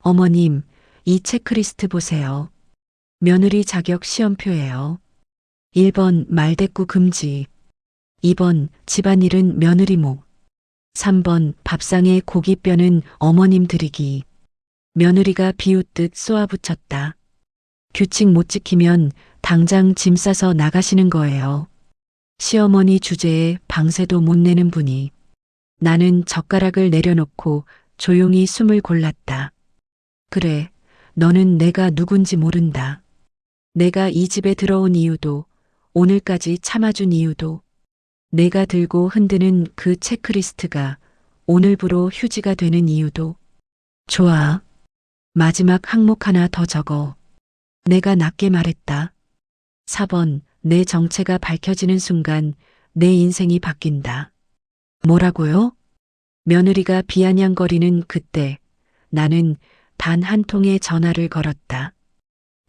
어머님, 이 체크리스트 보세요. 며느리 자격 시험표예요. 1번 말대꾸 금지. 2번 집안일은 며느리 목. 3번 밥상에 고깃뼈는 어머님 드리기. 며느리가 비웃듯 쏘아붙였다. 규칙 못 지키면 당장 짐 싸서 나가시는 거예요. 시어머니 주제에 방세도 못 내는 분이. 나는 젓가락을 내려놓고 조용히 숨을 골랐다. 그래, 너는 내가 누군지 모른다. 내가 이 집에 들어온 이유도, 오늘까지 참아준 이유도, 내가 들고 흔드는 그 체크리스트가 오늘부로 휴지가 되는 이유도. 좋아. 마지막 항목 하나 더 적어. 내가 낮게 말했다. 4번, 내 정체가 밝혀지는 순간 내 인생이 바뀐다. 뭐라고요? 며느리가 비아냥거리는 그때 나는 단 한 통의 전화를 걸었다.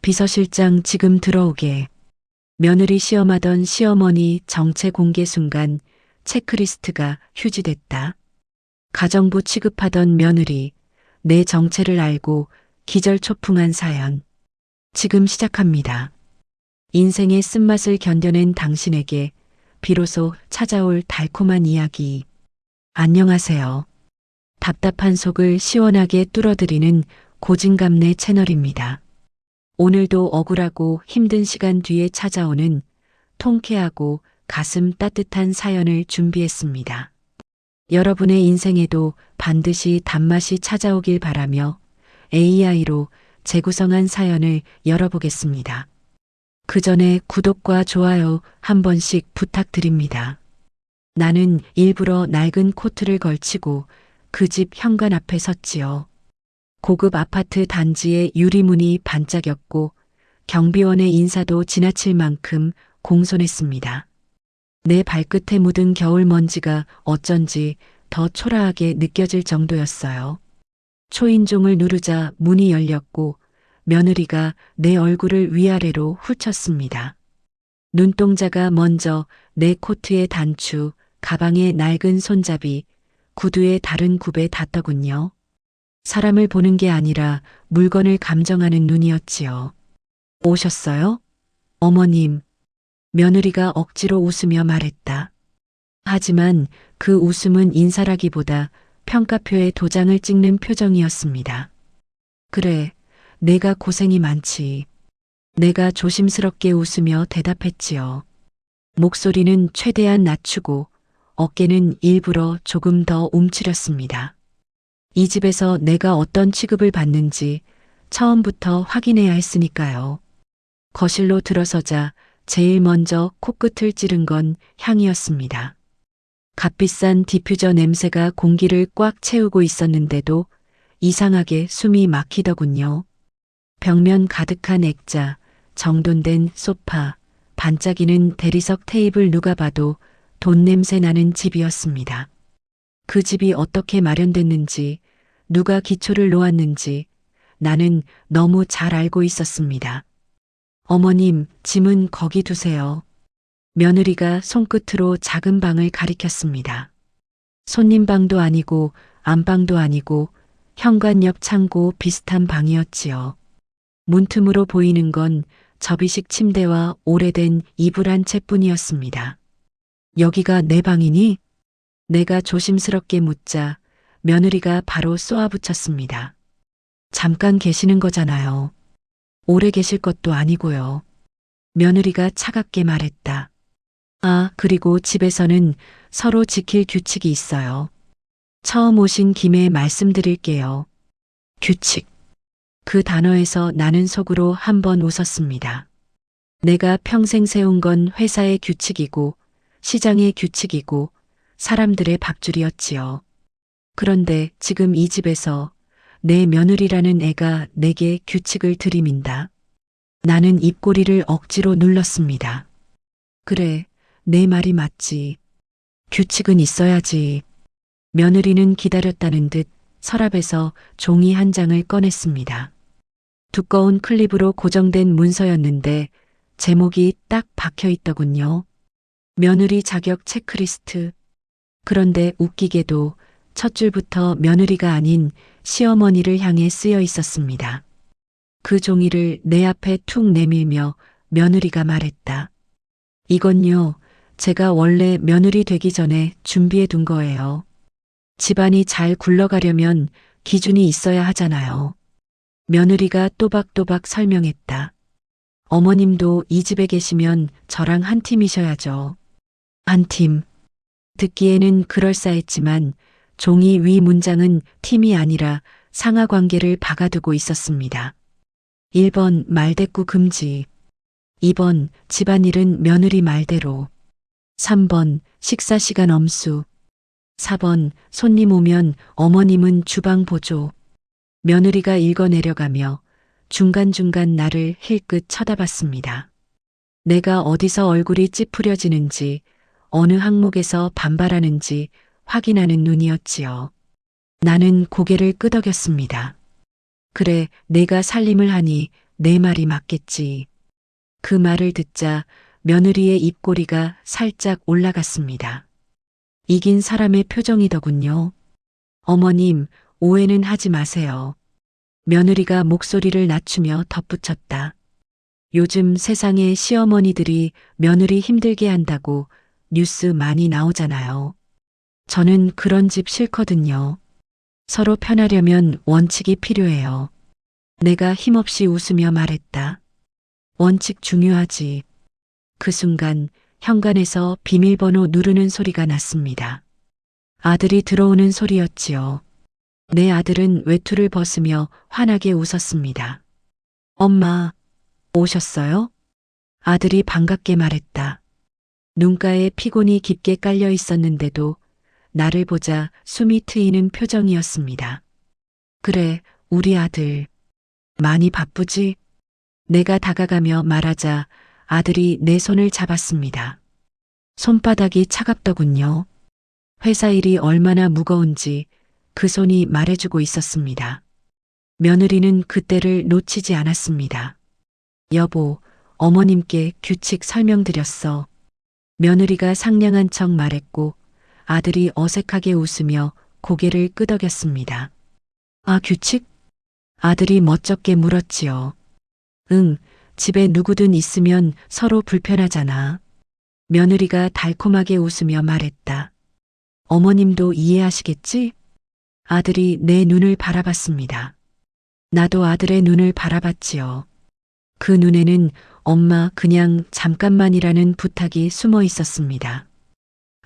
비서실장 지금 들어오게. 며느리 시험하던 시어머니 정체 공개 순간 체크리스트가 휴지됐다. 가정부 취급하던 며느리, 내 정체를 알고 기절초풍한 사연. 지금 시작합니다. 인생의 쓴맛을 견뎌낸 당신에게 비로소 찾아올 달콤한 이야기. 안녕하세요. 답답한 속을 시원하게 뚫어드리는 고진감래 채널입니다. 오늘도 억울하고 힘든 시간 뒤에 찾아오는 통쾌하고 가슴 따뜻한 사연을 준비했습니다. 여러분의 인생에도 반드시 단맛이 찾아오길 바라며 AI로 재구성한 사연을 열어보겠습니다. 그 전에 구독과 좋아요 한 번씩 부탁드립니다. 나는 일부러 낡은 코트를 걸치고 그 집 현관 앞에 섰지요. 고급 아파트 단지의 유리문이 반짝였고 경비원의 인사도 지나칠 만큼 공손했습니다. 내 발끝에 묻은 겨울 먼지가 어쩐지 더 초라하게 느껴질 정도였어요. 초인종을 누르자 문이 열렸고 며느리가 내 얼굴을 위아래로 훑쳤습니다. 눈동자가 먼저 내 코트의 단추, 가방의 낡은 손잡이, 구두의 다른 굽에 닿더군요. 사람을 보는 게 아니라 물건을 감정하는 눈이었지요. 오셨어요? 어머님. 며느리가 억지로 웃으며 말했다. 하지만 그 웃음은 인사라기보다 평가표에 도장을 찍는 표정이었습니다. 그래, 내가 고생이 많지. 내가 조심스럽게 웃으며 대답했지요. 목소리는 최대한 낮추고 어깨는 일부러 조금 더 움츠렸습니다. 이 집에서 내가 어떤 취급을 받는지 처음부터 확인해야 했으니까요. 거실로 들어서자 제일 먼저 코끝을 찌른 건 향이었습니다. 값비싼 디퓨저 냄새가 공기를 꽉 채우고 있었는데도 이상하게 숨이 막히더군요. 벽면 가득한 액자, 정돈된 소파, 반짝이는 대리석 테이블 누가 봐도 돈 냄새 나는 집이었습니다. 그 집이 어떻게 마련됐는지, 누가 기초를 놓았는지 나는 너무 잘 알고 있었습니다. 어머님, 짐은 거기 두세요. 며느리가 손끝으로 작은 방을 가리켰습니다. 손님방도 아니고 안방도 아니고 현관 옆 창고 비슷한 방이었지요. 문틈으로 보이는 건 접이식 침대와 오래된 이불 한 채뿐이었습니다. 여기가 내 방이니? 내가 조심스럽게 묻자 며느리가 바로 쏘아붙였습니다. 잠깐 계시는 거잖아요. 오래 계실 것도 아니고요. 며느리가 차갑게 말했다. 아, 그리고 집에서는 서로 지킬 규칙이 있어요. 처음 오신 김에 말씀드릴게요. 규칙. 그 단어에서 나는 속으로 한번 웃었습니다. 내가 평생 세운 건 회사의 규칙이고 시장의 규칙이고 사람들의 밥줄이었지요. 그런데 지금 이 집에서 내 며느리라는 애가 내게 규칙을 들이민다. 나는 입꼬리를 억지로 눌렀습니다. 그래, 내 말이 맞지. 규칙은 있어야지. 며느리는 기다렸다는 듯 서랍에서 종이 한 장을 꺼냈습니다. 두꺼운 클립으로 고정된 문서였는데 제목이 딱 박혀 있더군요. 며느리 자격 체크리스트. 그런데 웃기게도 첫 줄부터 며느리가 아닌 시어머니를 향해 쓰여 있었습니다. 그 종이를 내 앞에 툭 내밀며 며느리가 말했다. 이건요, 제가 원래 며느리 되기 전에 준비해 둔 거예요. 집안이 잘 굴러가려면 기준이 있어야 하잖아요. 며느리가 또박또박 설명했다. 어머님도 이 집에 계시면 저랑 한 팀이셔야죠. 한 팀. 듣기에는 그럴싸했지만 종이 위 문장은 팀이 아니라 상하 관계를 박아두고 있었습니다. 1번 말대꾸 금지. 2번 집안일은 며느리 말대로. 3번 식사 시간 엄수. 4번 손님 오면 어머님은 주방 보조. 며느리가 읽어내려가며 중간중간 나를 힐끗 쳐다봤습니다. 내가 어디서 얼굴이 찌푸려지는지, 어느 항목에서 반발하는지 확인하는 눈이었지요. 나는 고개를 끄덕였습니다. 그래, 내가 살림을 하니 내 말이 맞겠지. 그 말을 듣자 며느리의 입꼬리가 살짝 올라갔습니다. 이긴 사람의 표정이더군요. 어머님, 오해는 하지 마세요. 며느리가 목소리를 낮추며 덧붙였다. 요즘 세상에 시어머니들이 며느리 힘들게 한다고 뉴스 많이 나오잖아요. 저는 그런 집 싫거든요. 서로 편하려면 원칙이 필요해요. 내가 힘없이 웃으며 말했다. 원칙 중요하지. 그 순간 현관에서 비밀번호 누르는 소리가 났습니다. 아들이 들어오는 소리였지요. 내 아들은 외투를 벗으며 환하게 웃었습니다. 엄마, 오셨어요? 아들이 반갑게 말했다. 눈가에 피곤이 깊게 깔려 있었는데도 나를 보자 숨이 트이는 표정이었습니다. 그래, 우리 아들. 많이 바쁘지? 내가 다가가며 말하자 아들이 내 손을 잡았습니다. 손바닥이 차갑더군요. 회사 일이 얼마나 무거운지 그 손이 말해주고 있었습니다. 며느리는 그때를 놓치지 않았습니다. 여보, 어머님께 규칙 설명드렸어. 며느리가 상냥한 척 말했고 아들이 어색하게 웃으며 고개를 끄덕였습니다. 아, 규칙? 아들이 멋쩍게 물었지요. 응, 집에 누구든 있으면 서로 불편하잖아. 며느리가 달콤하게 웃으며 말했다. 어머님도 이해하시겠지? 아들이 내 눈을 바라봤습니다. 나도 아들의 눈을 바라봤지요. 그 눈에는 엄마 그냥 잠깐만이라는 부탁이 숨어 있었습니다.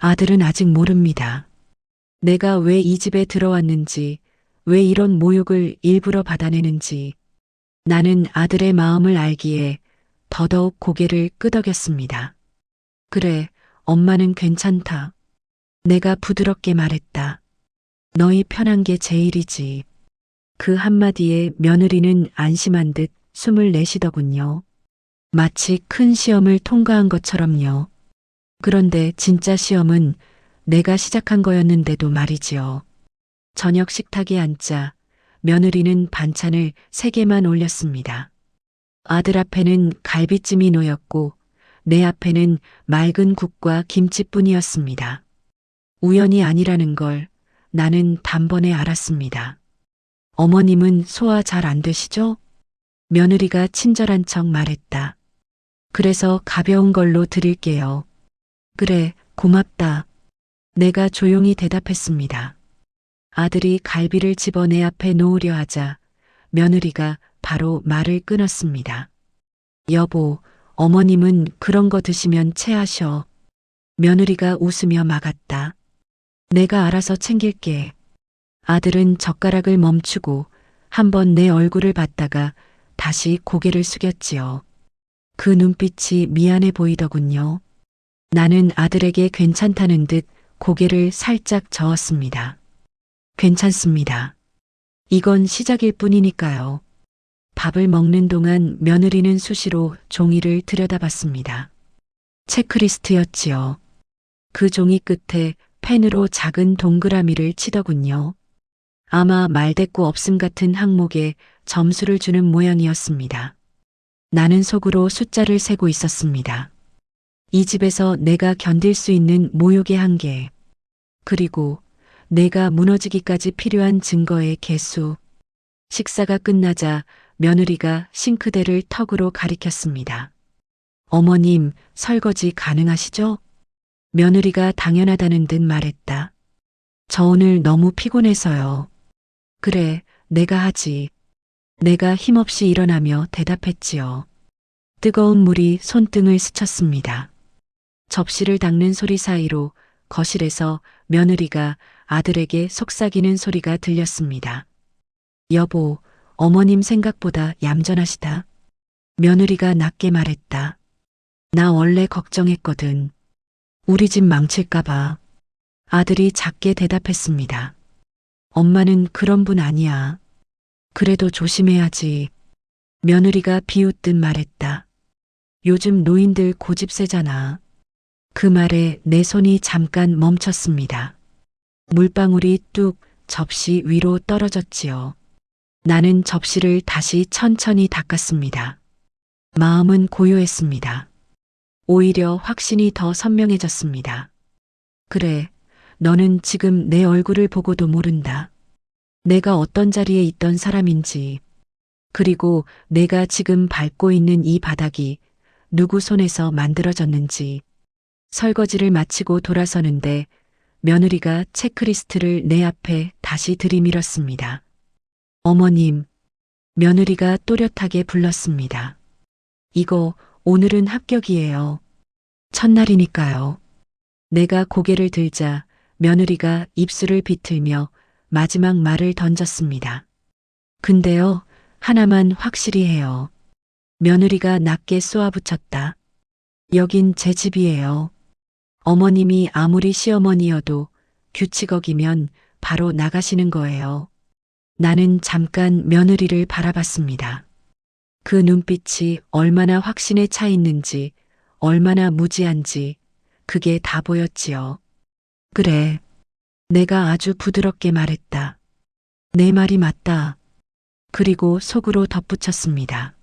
아들은 아직 모릅니다. 내가 왜 이 집에 들어왔는지, 왜 이런 모욕을 일부러 받아내는지. 나는 아들의 마음을 알기에 더더욱 고개를 끄덕였습니다. 그래, 엄마는 괜찮다. 내가 부드럽게 말했다. 너희 편한 게 제일이지. 그 한마디에 며느리는 안심한 듯 숨을 내쉬더군요. 마치 큰 시험을 통과한 것처럼요. 그런데 진짜 시험은 내가 시작한 거였는데도 말이지요. 저녁 식탁에 앉자 며느리는 반찬을 3개만 올렸습니다. 아들 앞에는 갈비찜이 놓였고 내 앞에는 맑은 국과 김치뿐이었습니다. 우연이 아니라는 걸 나는 단번에 알았습니다. 어머님은 소화 잘 안 되시죠? 며느리가 친절한 척 말했다. 그래서 가벼운 걸로 드릴게요. 그래, 고맙다. 내가 조용히 대답했습니다. 아들이 갈비를 집어 내 앞에 놓으려 하자 며느리가 바로 말을 끊었습니다. 여보, 어머님은 그런 거 드시면 체하셔. 며느리가 웃으며 막았다. 내가 알아서 챙길게. 아들은 젓가락을 멈추고 한번 내 얼굴을 봤다가 다시 고개를 숙였지요. 그 눈빛이 미안해 보이더군요. 나는 아들에게 괜찮다는 듯 고개를 살짝 저었습니다. 괜찮습니다. 이건 시작일 뿐이니까요. 밥을 먹는 동안 며느리는 수시로 종이를 들여다봤습니다. 체크리스트였지요. 그 종이 끝에 펜으로 작은 동그라미를 치더군요. 아마 말대꾸 없음 같은 항목에 점수를 주는 모양이었습니다. 나는 속으로 숫자를 세고 있었습니다. 이 집에서 내가 견딜 수 있는 모욕의 한계. 그리고 내가 무너지기까지 필요한 증거의 개수. 식사가 끝나자 며느리가 싱크대를 턱으로 가리켰습니다. 어머님, 설거지 가능하시죠? 며느리가 당연하다는 듯 말했다. 저 오늘 너무 피곤해서요. 그래, 내가 하지. 내가 힘없이 일어나며 대답했지요. 뜨거운 물이 손등을 스쳤습니다. 접시를 닦는 소리 사이로 거실에서 며느리가 아들에게 속삭이는 소리가 들렸습니다. 여보, 어머님 생각보다 얌전하시다. 며느리가 낮게 말했다. 나 원래 걱정했거든. 우리 집 망칠까봐. 아들이 작게 대답했습니다. 엄마는 그런 분 아니야. 그래도 조심해야지. 며느리가 비웃듯 말했다. 요즘 노인들 고집 세잖아. 그 말에 내 손이 잠깐 멈췄습니다. 물방울이 뚝 접시 위로 떨어졌지요. 나는 접시를 다시 천천히 닦았습니다. 마음은 고요했습니다. 오히려 확신이 더 선명해졌습니다. 그래, 너는 지금 내 얼굴을 보고도 모른다. 내가 어떤 자리에 있던 사람인지, 그리고 내가 지금 밟고 있는 이 바닥이 누구 손에서 만들어졌는지. 설거지를 마치고 돌아서는데 며느리가 체크리스트를 내 앞에 다시 들이밀었습니다. 어머님, 며느리가 또렷하게 불렀습니다. 이거 오늘은 합격이에요. 첫날이니까요. 내가 고개를 들자 며느리가 입술을 비틀며 마지막 말을 던졌습니다. 근데요, 하나만 확실히 해요. 며느리가 낮게 쏘아붙였다. 여긴 제 집이에요. 어머님이 아무리 시어머니여도 규칙 어기면 바로 나가시는 거예요. 나는 잠깐 며느리를 바라봤습니다. 그 눈빛이 얼마나 확신에 차 있는지, 얼마나 무지한지, 그게 다 보였지요. 그래, 내가 아주 부드럽게 말했다. 내 말이 맞다. 그리고 속으로 덧붙였습니다.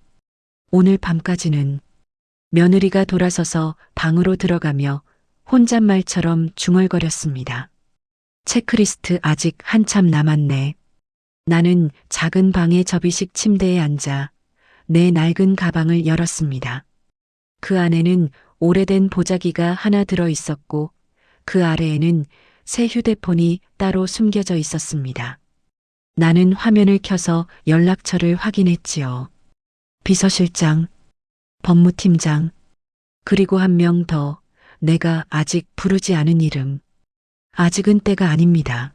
오늘 밤까지는. 며느리가 돌아서서 방으로 들어가며 혼잣말처럼 중얼거렸습니다. 체크리스트 아직 한참 남았네. 나는 작은 방의 접이식 침대에 앉아 내 낡은 가방을 열었습니다. 그 안에는 오래된 보자기가 하나 들어 있었고 그 아래에는 새 휴대폰이 따로 숨겨져 있었습니다. 나는 화면을 켜서 연락처를 확인했지요. 비서실장, 법무팀장, 그리고 한 명 더, 내가 아직 부르지 않은 이름. 아직은 때가 아닙니다.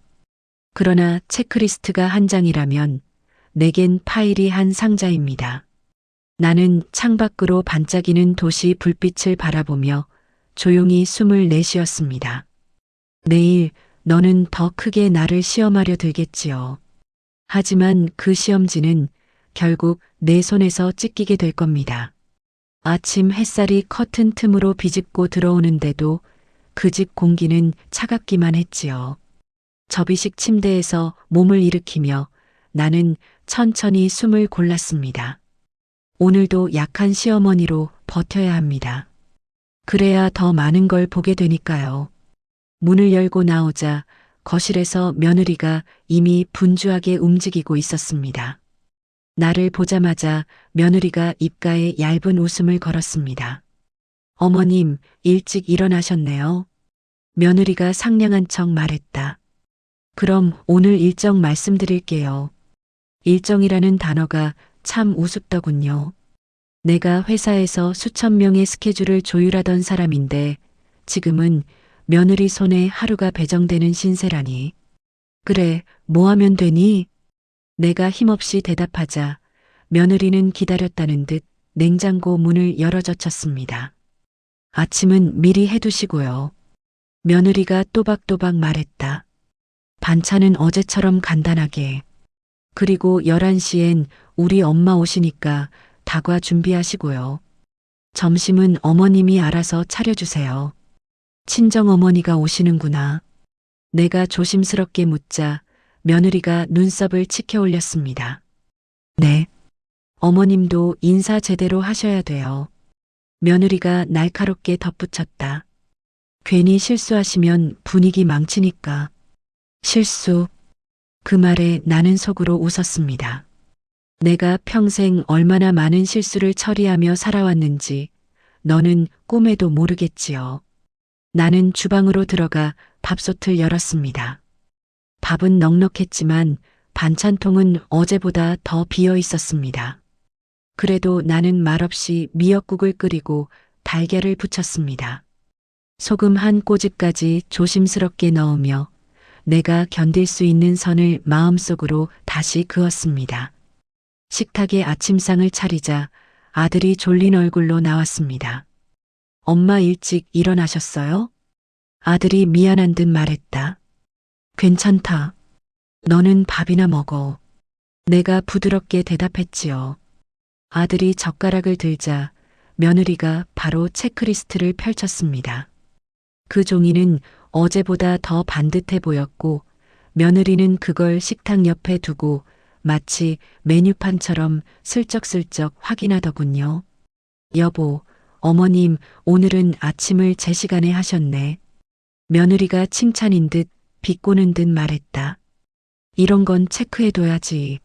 그러나 체크리스트가 한 장이라면 내겐 파일이 한 상자입니다. 나는 창밖으로 반짝이는 도시 불빛을 바라보며 조용히 숨을 내쉬었습니다. 내일 너는 더 크게 나를 시험하려 들겠지요. 하지만 그 시험지는 결국 내 손에서 찢기게 될 겁니다. 아침 햇살이 커튼 틈으로 비집고 들어오는데도 그 집 공기는 차갑기만 했지요. 접이식 침대에서 몸을 일으키며 나는 천천히 숨을 골랐습니다. 오늘도 약한 시어머니로 버텨야 합니다. 그래야 더 많은 걸 보게 되니까요. 문을 열고 나오자 거실에서 며느리가 이미 분주하게 움직이고 있었습니다. 나를 보자마자 며느리가 입가에 얇은 웃음을 걸었습니다. 어머님, 일찍 일어나셨네요. 며느리가 상냥한 척 말했다. 그럼 오늘 일정 말씀드릴게요. 일정이라는 단어가 참 우습더군요. 내가 회사에서 수천 명의 스케줄을 조율하던 사람인데 지금은 며느리 손에 하루가 배정되는 신세라니. 그래, 뭐 하면 되니? 내가 힘없이 대답하자 며느리는 기다렸다는 듯 냉장고 문을 열어젖혔습니다. 아침은 미리 해두시고요. 며느리가 또박또박 말했다. 반찬은 어제처럼 간단하게. 그리고 11시엔 우리 엄마 오시니까 다과 준비하시고요. 점심은 어머님이 알아서 차려주세요. 친정어머니가 오시는구나. 내가 조심스럽게 묻자 며느리가 눈썹을 치켜 올렸습니다. 네. 어머님도 인사 제대로 하셔야 돼요. 며느리가 날카롭게 덧붙였다. 괜히 실수하시면 분위기 망치니까. 실수. 그 말에 나는 속으로 웃었습니다. 내가 평생 얼마나 많은 실수를 처리하며 살아왔는지 너는 꿈에도 모르겠지요. 나는 주방으로 들어가 밥솥을 열었습니다. 밥은 넉넉했지만 반찬통은 어제보다 더 비어 있었습니다. 그래도 나는 말없이 미역국을 끓이고 달걀을 부쳤습니다. 소금 한 꼬집까지 조심스럽게 넣으며 내가 견딜 수 있는 선을 마음속으로 다시 그었습니다. 식탁에 아침상을 차리자 아들이 졸린 얼굴로 나왔습니다. 엄마 일찍 일어나셨어요? 아들이 미안한 듯 말했다. 괜찮다. 너는 밥이나 먹어. 내가 부드럽게 대답했지요. 아들이 젓가락을 들자 며느리가 바로 체크리스트를 펼쳤습니다. 그 종이는 어제보다 더 반듯해 보였고 며느리는 그걸 식탁 옆에 두고 마치 메뉴판처럼 슬쩍슬쩍 확인하더군요. 여보, 어머님 오늘은 아침을 제 시간에 하셨네. 며느리가 칭찬인 듯 비꼬는 듯 말했다. 이런 건 체크해둬야지.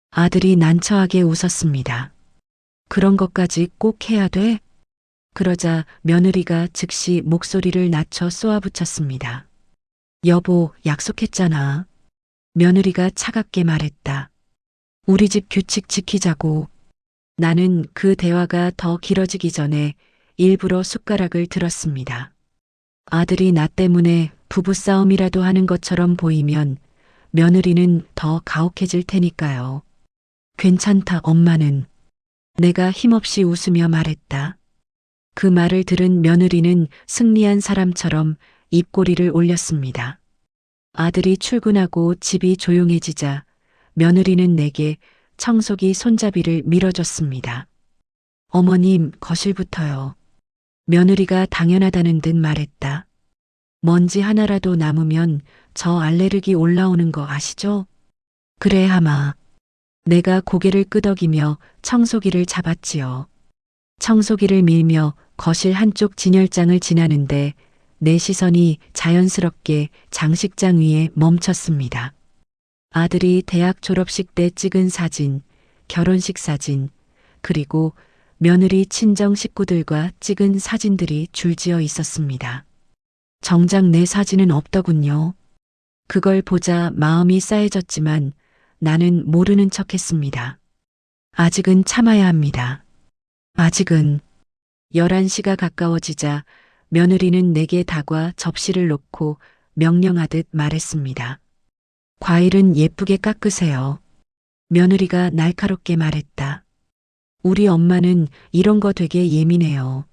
아들이 난처하게 웃었습니다. 그런 것까지 꼭 해야 돼? 그러자 며느리가 즉시 목소리를 낮춰 쏘아붙였습니다. 여보, 약속했잖아. 며느리가 차갑게 말했다. 우리 집 규칙 지키자고. 나는 그 대화가 더 길어지기 전에 일부러 숟가락을 들었습니다. 아들이 나 때문에 부부싸움이라도 하는 것처럼 보이면 며느리는 더 가혹해질 테니까요. 괜찮다, 엄마는. 내가 힘없이 웃으며 말했다. 그 말을 들은 며느리는 승리한 사람처럼 입꼬리를 올렸습니다. 아들이 출근하고 집이 조용해지자 며느리는 내게 청소기 손잡이를 밀어줬습니다. 어머님, 거실부터요. 며느리가 당연하다는 듯 말했다. 먼지 하나라도 남으면 저 알레르기 올라오는 거 아시죠? 그래, 하마. 내가 고개를 끄덕이며 청소기를 잡았지요. 청소기를 밀며 거실 한쪽 진열장을 지나는데 내 시선이 자연스럽게 장식장 위에 멈췄습니다. 아들이 대학 졸업식 때 찍은 사진, 결혼식 사진, 그리고 며느리 친정 식구들과 찍은 사진들이 줄지어 있었습니다. 정작 내 사진은 없더군요. 그걸 보자 마음이 싸해졌지만 나는 모르는 척했습니다. 아직은 참아야 합니다. 아직은. 11시가 가까워지자 며느리는 내게 다과 접시를 놓고 명령하듯 말했습니다. 과일은 예쁘게 깎으세요. 며느리가 날카롭게 말했다. 우리 엄마는 이런 거 되게 예민해요.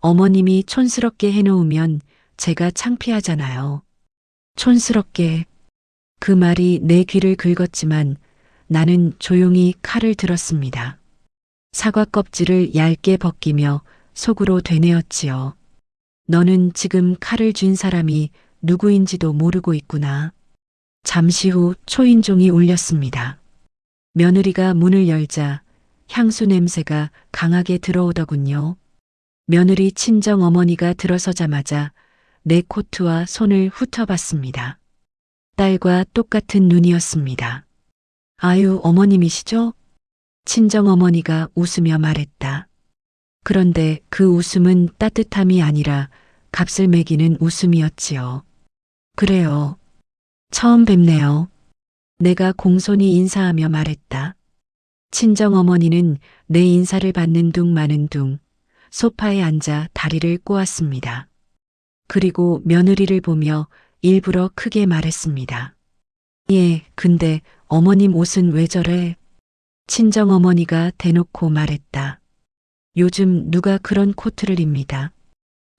어머님이 촌스럽게 해놓으면 제가 창피하잖아요. 촌스럽게. 그 말이 내 귀를 긁었지만 나는 조용히 칼을 들었습니다. 사과 껍질을 얇게 벗기며 속으로 되뇌었지요. 너는 지금 칼을 쥔 사람이 누구인지도 모르고 있구나. 잠시 후 초인종이 울렸습니다. 며느리가 문을 열자 향수 냄새가 강하게 들어오더군요. 며느리 친정 어머니가 들어서자마자 내 코트와 손을 훑어봤습니다. 딸과 똑같은 눈이었습니다. 아유, 어머님이시죠? 친정 어머니가 웃으며 말했다. 그런데 그 웃음은 따뜻함이 아니라 값을 매기는 웃음이었지요. 그래요. 처음 뵙네요. 내가 공손히 인사하며 말했다. 친정 어머니는 내 인사를 받는 둥 마는 둥 소파에 앉아 다리를 꼬았습니다. 그리고 며느리를 보며 일부러 크게 말했습니다. 예, 근데 어머님 옷은 왜 저래? 친정 어머니가 대놓고 말했다. 요즘 누가 그런 코트를 입니다.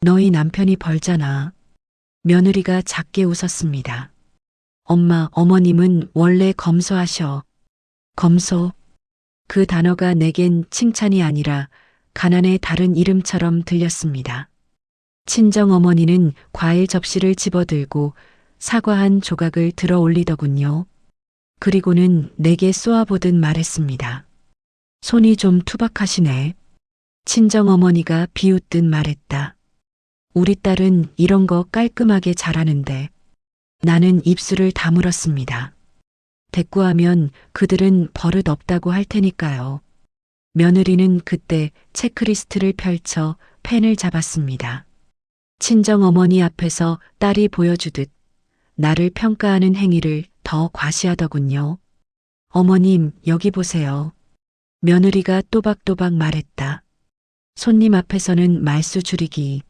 너희 남편이 벌잖아. 며느리가 작게 웃었습니다. 엄마, 어머님은 원래 검소하셔. 검소. 그 단어가 내겐 칭찬이 아니라 가난의 다른 이름처럼 들렸습니다. 친정 어머니는 과일 접시를 집어들고 사과 한 조각을 들어 올리더군요. 그리고는 내게 쏘아보듯 말했습니다. 손이 좀 투박하시네. 친정 어머니가 비웃듯 말했다. 우리 딸은 이런 거 깔끔하게 잘하는데. 나는 입술을 다물었습니다. 대꾸하면 그들은 버릇 없다고 할 테니까요. 며느리는 그때 체크리스트를 펼쳐 펜을 잡았습니다. 친정어머니 앞에서 딸이 보여주듯 나를 평가하는 행위를 더 과시하더군요. 어머님, 여기 보세요. 며느리가 또박또박 말했다. 손님 앞에서는 말수 줄이기.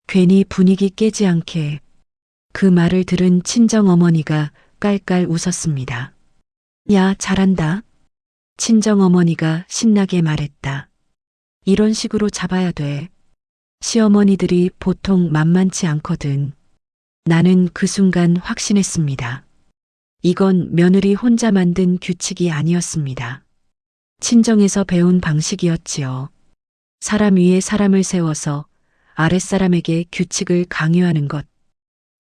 괜히 분위기 깨지 않게. 그 말을 들은 친정어머니가 깔깔 웃었습니다. 야, 잘한다. 친정어머니가 신나게 말했다. 이런 식으로 잡아야 돼. 시어머니들이 보통 만만치 않거든. 나는 그 순간 확신했습니다. 이건 며느리 혼자 만든 규칙이 아니었습니다. 친정에서 배운 방식이었지요. 사람 위에 사람을 세워서 아랫사람에게 규칙을 강요하는 것.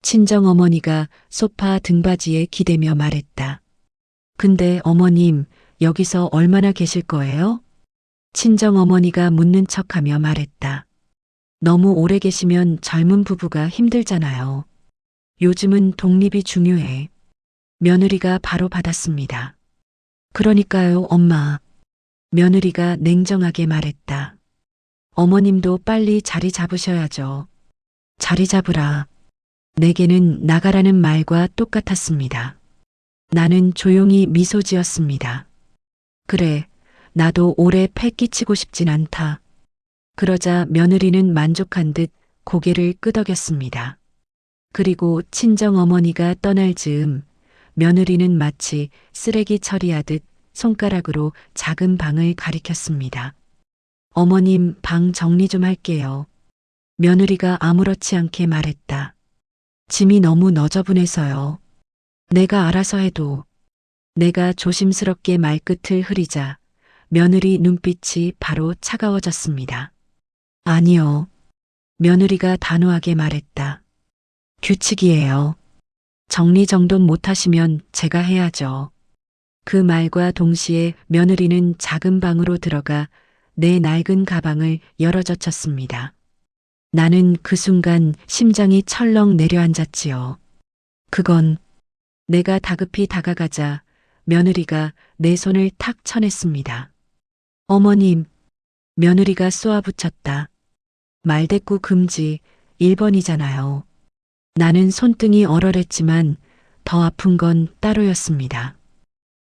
친정어머니가 소파 등받이에 기대며 말했다. 근데 어머님, 여기서 얼마나 계실 거예요? 친정어머니가 묻는 척하며 말했다. 너무 오래 계시면 젊은 부부가 힘들잖아요. 요즘은 독립이 중요해. 며느리가 바로 받았습니다. 그러니까요, 엄마. 며느리가 냉정하게 말했다. 어머님도 빨리 자리 잡으셔야죠. 자리 잡으라. 내게는 나가라는 말과 똑같았습니다. 나는 조용히 미소 지었습니다. 그래, 나도 오래 패 끼치고 싶진 않다. 그러자 며느리는 만족한 듯 고개를 끄덕였습니다. 그리고 친정어머니가 떠날 즈음 며느리는 마치 쓰레기 처리하듯 손가락으로 작은 방을 가리켰습니다. 어머님, 방 정리 좀 할게요. 며느리가 아무렇지 않게 말했다. 짐이 너무 너저분해서요. 내가 알아서 해도. 내가 조심스럽게 말끝을 흐리자 며느리 눈빛이 바로 차가워졌습니다. 아니요. 며느리가 단호하게 말했다. 규칙이에요. 정리정돈 못하시면 제가 해야죠. 그 말과 동시에 며느리는 작은 방으로 들어가 내 낡은 가방을 열어젖혔습니다. 나는 그 순간 심장이 철렁 내려앉았지요. 그건 내가 다급히 다가가자 며느리가 내 손을 탁 쳐냈습니다. 어머님, 며느리가 쏘아붙였다. 말대꾸 금지 1번이잖아요. 나는 손등이 얼얼했지만 더 아픈 건 따로였습니다.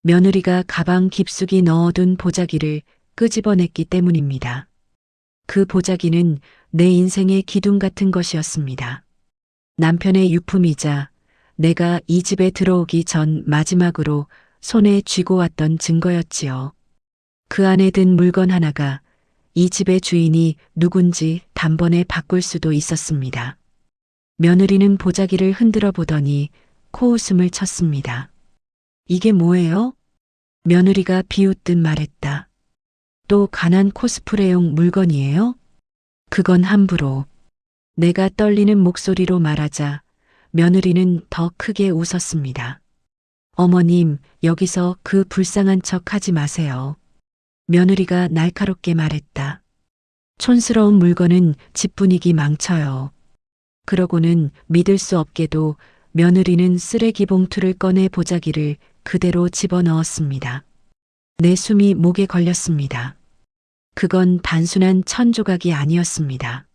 며느리가 가방 깊숙이 넣어둔 보자기를 끄집어냈기 때문입니다. 그 보자기는 내 인생의 기둥 같은 것이었습니다. 남편의 유품이자 내가 이 집에 들어오기 전 마지막으로 손에 쥐고 왔던 증거였지요. 그 안에 든 물건 하나가 이 집의 주인이 누군지 단번에 바꿀 수도 있었습니다. 며느리는 보자기를 흔들어 보더니 코웃음을 쳤습니다. 이게 뭐예요? 며느리가 비웃듯 말했다. 또 가난 코스프레용 물건이에요? 그건 함부로. 내가 떨리는 목소리로 말하자 며느리는 더 크게 웃었습니다. 어머님, 여기서 그 불쌍한 척 하지 마세요. 며느리가 날카롭게 말했다. 촌스러운 물건은 집 분위기 망쳐요. 그러고는 믿을 수 없게도 며느리는 쓰레기 봉투를 꺼내 보자기를 그대로 집어넣었습니다. 내 숨이 목에 걸렸습니다. 그건 단순한 천 조각이 아니었습니다.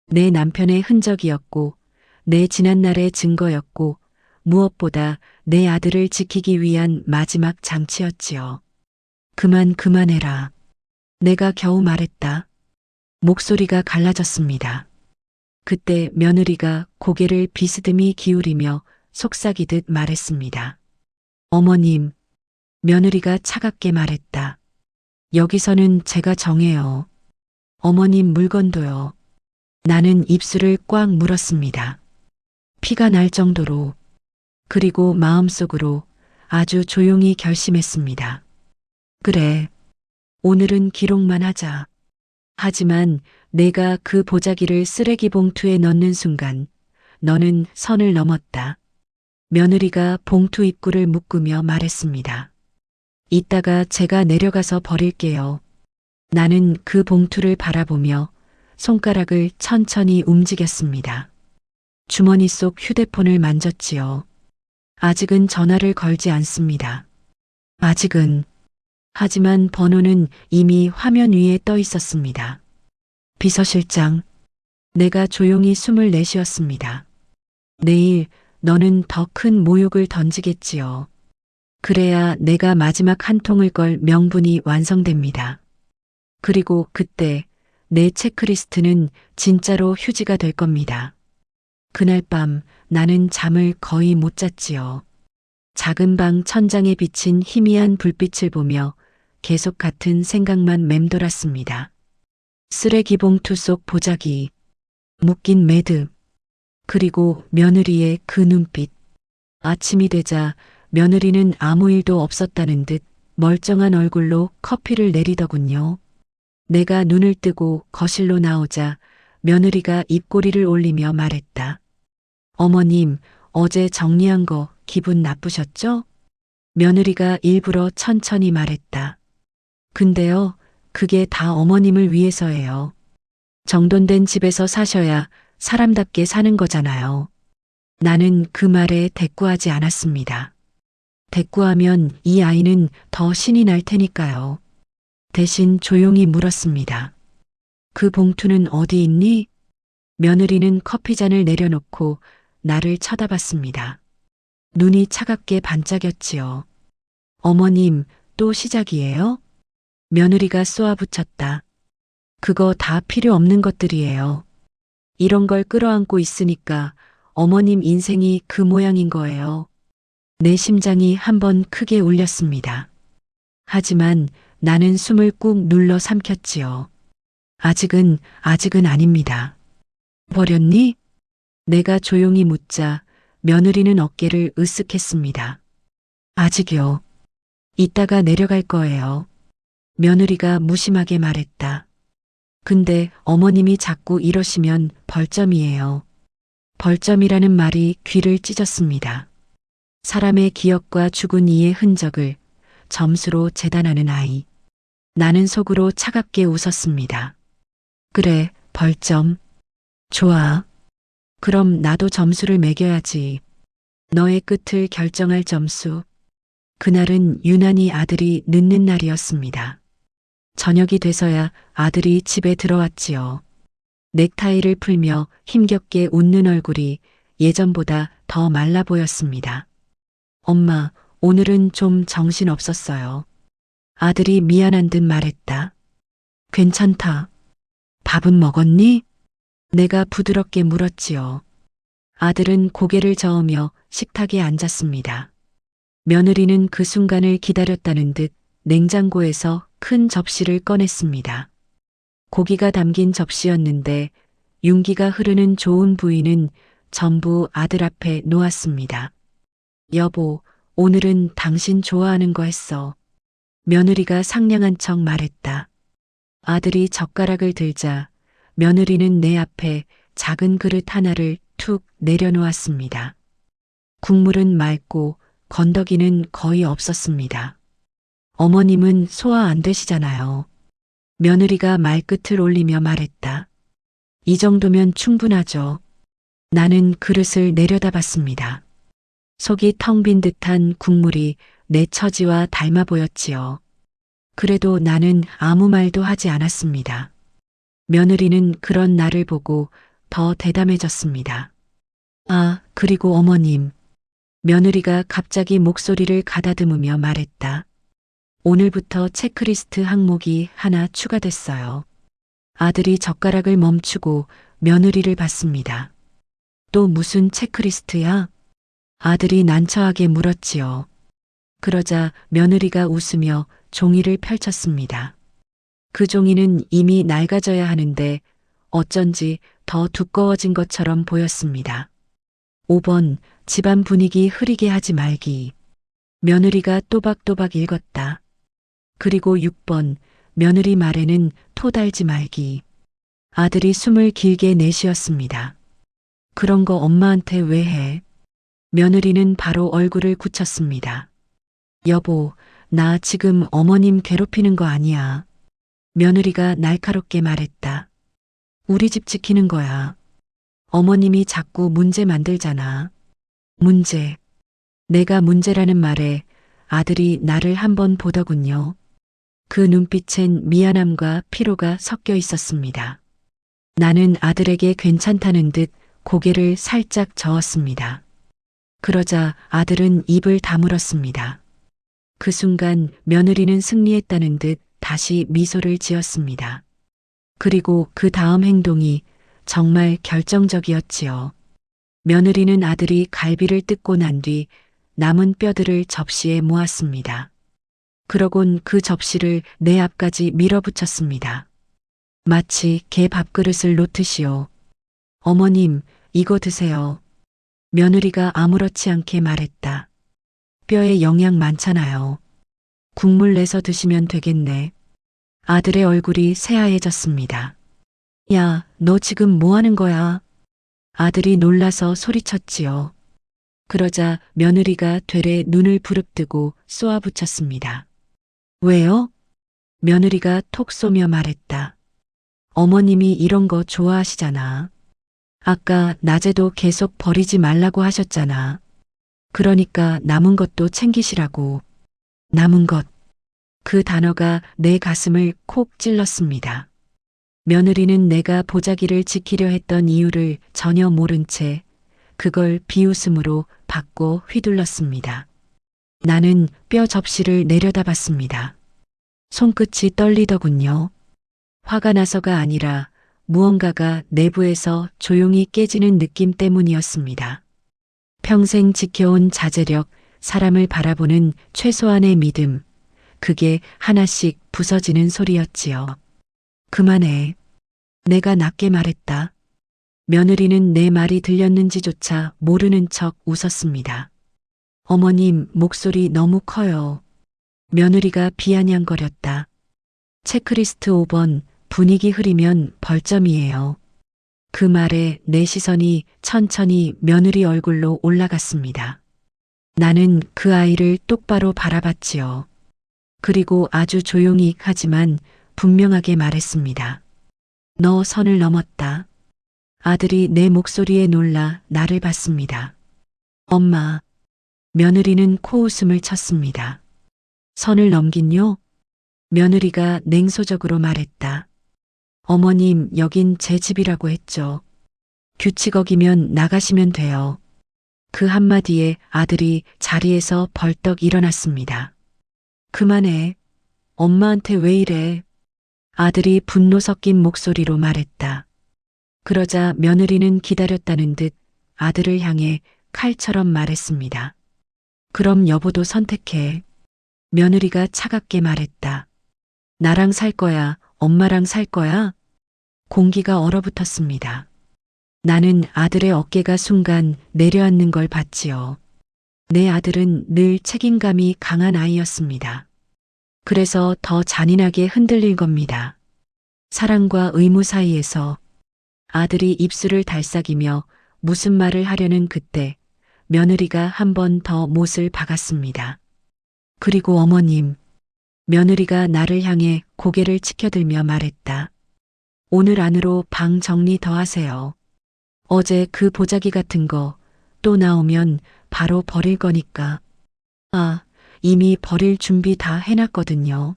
내 남편의 흔적이었고 내 지난날의 증거였고 무엇보다 내 아들을 지키기 위한 마지막 장치였지요. 그만해라. 내가 겨우 말했다. 목소리가 갈라졌습니다. 그때 며느리가 고개를 비스듬히 기울이며 속삭이듯 말했습니다. 어머님, 며느리가 차갑게 말했다. 여기서는 제가 정해요. 어머님 물건도요. 나는 입술을 꽉 물었습니다. 피가 날 정도로. 그리고 마음속으로 아주 조용히 결심했습니다. 그래, 오늘은 기록만 하자. 하지만 내가 그 보자기를 쓰레기 봉투에 넣는 순간 너는 선을 넘었다. 며느리가 봉투 입구를 묶으며 말했습니다. 이따가 제가 내려가서 버릴게요. 나는 그 봉투를 바라보며 손가락을 천천히 움직였습니다. 주머니 속 휴대폰을 만졌지요. 아직은 전화를 걸지 않습니다. 아직은. 하지만 번호는 이미 화면 위에 떠 있었습니다. 비서실장. 내가 조용히 숨을 내쉬었습니다. 내일 너는 더 큰 모욕을 던지겠지요. 그래야 내가 마지막 한 통을 걸 명분이 완성됩니다. 그리고 그때 내 체크리스트는 진짜로 휴지가 될 겁니다. 그날 밤 나는 잠을 거의 못 잤지요. 작은 방 천장에 비친 희미한 불빛을 보며 계속 같은 생각만 맴돌았습니다. 쓰레기 봉투 속 보자기, 묶인 매듭, 그리고 며느리의 그 눈빛. 아침이 되자 며느리는 아무 일도 없었다는 듯 멀쩡한 얼굴로 커피를 내리더군요. 내가 눈을 뜨고 거실로 나오자 며느리가 입꼬리를 올리며 말했다. 어머님, 어제 정리한 거 기분 나쁘셨죠? 며느리가 일부러 천천히 말했다. 근데요, 그게 다 어머님을 위해서예요. 정돈된 집에서 사셔야 사람답게 사는 거잖아요. 나는 그 말에 대꾸하지 않았습니다. 대꾸하면 이 아이는 더 신이 날 테니까요. 대신 조용히 물었습니다. 그 봉투는 어디 있니? 며느리는 커피잔을 내려놓고 나를 쳐다봤습니다. 눈이 차갑게 반짝였지요. 어머님, 또 시작이에요? 며느리가 쏘아붙였다. 그거 다 필요 없는 것들이에요. 이런 걸 끌어안고 있으니까 어머님 인생이 그 모양인 거예요. 내 심장이 한번 크게 울렸습니다. 하지만 나는 숨을 꾹 눌러 삼켰지요. 아직은 아닙니다. 버렸니? 내가 조용히 묻자 며느리는 어깨를 으쓱했습니다. 아직요. 이따가 내려갈 거예요. 며느리가 무심하게 말했다. 근데 어머님이 자꾸 이러시면 벌점이에요. 벌점이라는 말이 귀를 찢었습니다. 사람의 기억과 죽은 이의 흔적을 점수로 재단하는 아이. 나는 속으로 차갑게 웃었습니다. 그래, 벌점. 좋아. 그럼 나도 점수를 매겨야지. 너의 끝을 결정할 점수. 그날은 유난히 아들이 늦는 날이었습니다. 저녁이 돼서야 아들이 집에 들어왔지요. 넥타이를 풀며 힘겹게 웃는 얼굴이 예전보다 더 말라 보였습니다. 엄마, 오늘은 좀 정신 없었어요. 아들이 미안한 듯 말했다. 괜찮다. 밥은 먹었니? 내가 부드럽게 물었지요. 아들은 고개를 저으며 식탁에 앉았습니다. 며느리는 그 순간을 기다렸다는 듯 냉장고에서 큰 접시를 꺼냈습니다. 고기가 담긴 접시였는데 윤기가 흐르는 좋은 부위는 전부 아들 앞에 놓았습니다. 여보, 오늘은 당신 좋아하는 거 했어. 며느리가 상냥한 척 말했다. 아들이 젓가락을 들자 며느리는 내 앞에 작은 그릇 하나를 툭 내려놓았습니다. 국물은 맑고 건더기는 거의 없었습니다. 어머님은 소화 안 되시잖아요. 며느리가 말끝을 올리며 말했다. 이 정도면 충분하죠. 나는 그릇을 내려다봤습니다. 속이 텅 빈 듯한 국물이 내 처지와 닮아 보였지요. 그래도 나는 아무 말도 하지 않았습니다. 며느리는 그런 나를 보고 더 대담해졌습니다. 아, 그리고 어머님. 며느리가 갑자기 목소리를 가다듬으며 말했다. 오늘부터 체크리스트 항목이 하나 추가됐어요. 아들이 젓가락을 멈추고 며느리를 봤습니다. 또 무슨 체크리스트야? 아들이 난처하게 물었지요. 그러자 며느리가 웃으며 종이를 펼쳤습니다. 그 종이는 이미 낡아져야 하는데 어쩐지 더 두꺼워진 것처럼 보였습니다. 5번, 집안 분위기 흐리게 하지 말기. 며느리가 또박또박 읽었다. 그리고 6번, 며느리 말에는 토 달지 말기. 아들이 숨을 길게 내쉬었습니다. 그런 거 엄마한테 왜 해? 며느리는 바로 얼굴을 굳혔습니다. 여보, 나 지금 어머님 괴롭히는 거 아니야. 며느리가 날카롭게 말했다. 우리 집 지키는 거야. 어머님이 자꾸 문제 만들잖아. 문제. 내가 문제라는 말에 아들이 나를 한번 보더군요. 그 눈빛엔 미안함과 피로가 섞여 있었습니다. 나는 아들에게 괜찮다는 듯 고개를 살짝 저었습니다. 그러자 아들은 입을 다물었습니다. 그 순간 며느리는 승리했다는 듯 다시 미소를 지었습니다. 그리고 그 다음 행동이 정말 결정적이었지요. 며느리는 아들이 갈비를 뜯고 난 뒤 남은 뼈들을 접시에 모았습니다. 그러곤 그 접시를 내 앞까지 밀어붙였습니다. 마치 개 밥그릇을 놓듯이요. 어머님, 이거 드세요. 며느리가 아무렇지 않게 말했다. 뼈에 영양 많잖아요. 국물 내서 드시면 되겠네. 아들의 얼굴이 새하얘졌습니다. 야, 너 지금 뭐 하는 거야? 아들이 놀라서 소리쳤지요. 그러자 며느리가 되레 눈을 부릅뜨고 쏘아붙였습니다. 왜요? 며느리가 톡 쏘며 말했다. 어머님이 이런 거 좋아하시잖아. 아까 낮에도 계속 버리지 말라고 하셨잖아. 그러니까 남은 것도 챙기시라고. 남은 것. 그 단어가 내 가슴을 콕 찔렀습니다. 며느리는 내가 보자기를 지키려 했던 이유를 전혀 모른 채 그걸 비웃음으로 받고 휘둘렀습니다. 나는 뼈 접시를 내려다봤습니다. 손끝이 떨리더군요. 화가 나서가 아니라 무언가가 내부에서 조용히 깨지는 느낌 때문이었습니다. 평생 지켜온 자제력, 사람을 바라보는 최소한의 믿음, 그게 하나씩 부서지는 소리였지요. 그만해. 내가 낮게 말했다. 며느리는 내 말이 들렸는지조차 모르는 척 웃었습니다. 어머님, 목소리 너무 커요. 며느리가 비아냥거렸다. 체크리스트 5번, 분위기 흐리면 벌점이에요. 그 말에 내 시선이 천천히 며느리 얼굴로 올라갔습니다. 나는 그 아이를 똑바로 바라봤지요. 그리고 아주 조용히 하지만 분명하게 말했습니다. 너 선을 넘었다. 아들이 내 목소리에 놀라 나를 봤습니다. 엄마. 며느리는 코웃음을 쳤습니다. 선을 넘긴요? 며느리가 냉소적으로 말했다. 어머님, 여긴 제 집이라고 했죠. 규칙 어기면 나가시면 돼요. 그 한마디에 아들이 자리에서 벌떡 일어났습니다. 그만해. 엄마한테 왜 이래? 아들이 분노 섞인 목소리로 말했다. 그러자 며느리는 기다렸다는 듯 아들을 향해 칼처럼 말했습니다. 그럼 여보도 선택해. 며느리가 차갑게 말했다. 나랑 살 거야, 엄마랑 살 거야? 공기가 얼어붙었습니다. 나는 아들의 어깨가 순간 내려앉는 걸 봤지요. 내 아들은 늘 책임감이 강한 아이였습니다. 그래서 더 잔인하게 흔들릴 겁니다. 사랑과 의무 사이에서 아들이 입술을 달싹이며 무슨 말을 하려는 그때 며느리가 한 번 더 못을 박았습니다. 그리고 어머님, 며느리가 나를 향해 고개를 치켜들며 말했다. 오늘 안으로 방 정리 더 하세요. 어제 그 보자기 같은 거 또 나오면 바로 버릴 거니까. 아, 이미 버릴 준비 다 해놨거든요.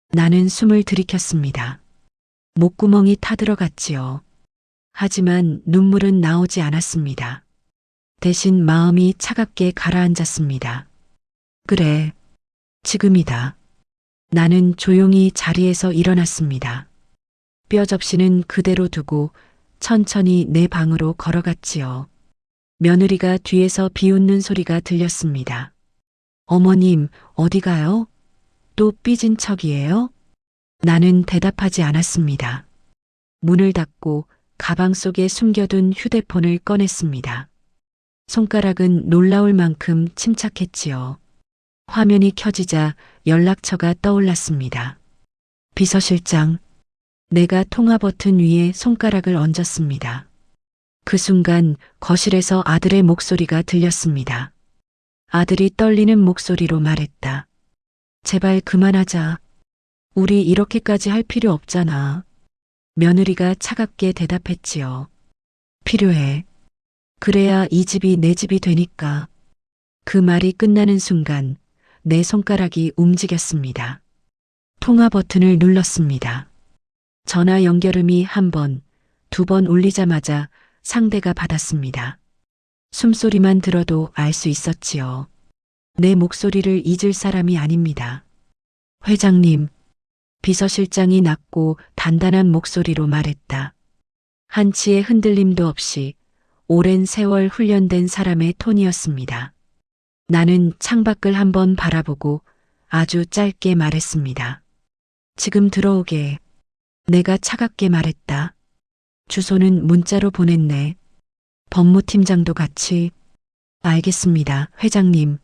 나는 숨을 들이켰습니다. 목구멍이 타들어갔지요. 하지만 눈물은 나오지 않았습니다. 대신 마음이 차갑게 가라앉았습니다. 그래, 지금이다. 나는 조용히 자리에서 일어났습니다. 뼈 접시는 그대로 두고 천천히 내 방으로 걸어갔지요. 며느리가 뒤에서 비웃는 소리가 들렸습니다. 어머님, 어디 가요? 또 삐진 척이에요? 나는 대답하지 않았습니다. 문을 닫고 가방 속에 숨겨둔 휴대폰을 꺼냈습니다. 손가락은 놀라울 만큼 침착했지요. 화면이 켜지자 연락처가 떠올랐습니다. 비서실장. 내가 통화 버튼 위에 손가락을 얹었습니다. 그 순간 거실에서 아들의 목소리가 들렸습니다. 아들이 떨리는 목소리로 말했다. 제발 그만하자. 우리 이렇게까지 할 필요 없잖아. 며느리가 차갑게 대답했지요. 필요해. 그래야 이 집이 내 집이 되니까. 그 말이 끝나는 순간 내 손가락이 움직였습니다. 통화 버튼을 눌렀습니다. 전화 연결음이 한 번, 두 번 울리자마자 상대가 받았습니다. 숨소리만 들어도 알 수 있었지요. 내 목소리를 잊을 사람이 아닙니다. 회장님, 비서실장이 낮고 단단한 목소리로 말했다. 한치의 흔들림도 없이 오랜 세월 훈련된 사람의 톤이었습니다. 나는 창밖을 한번 바라보고 아주 짧게 말했습니다. 지금 들어오게. 내가 차갑게 말했다. 주소는 문자로 보냈네. 법무팀장도 같이. 알겠습니다, 회장님.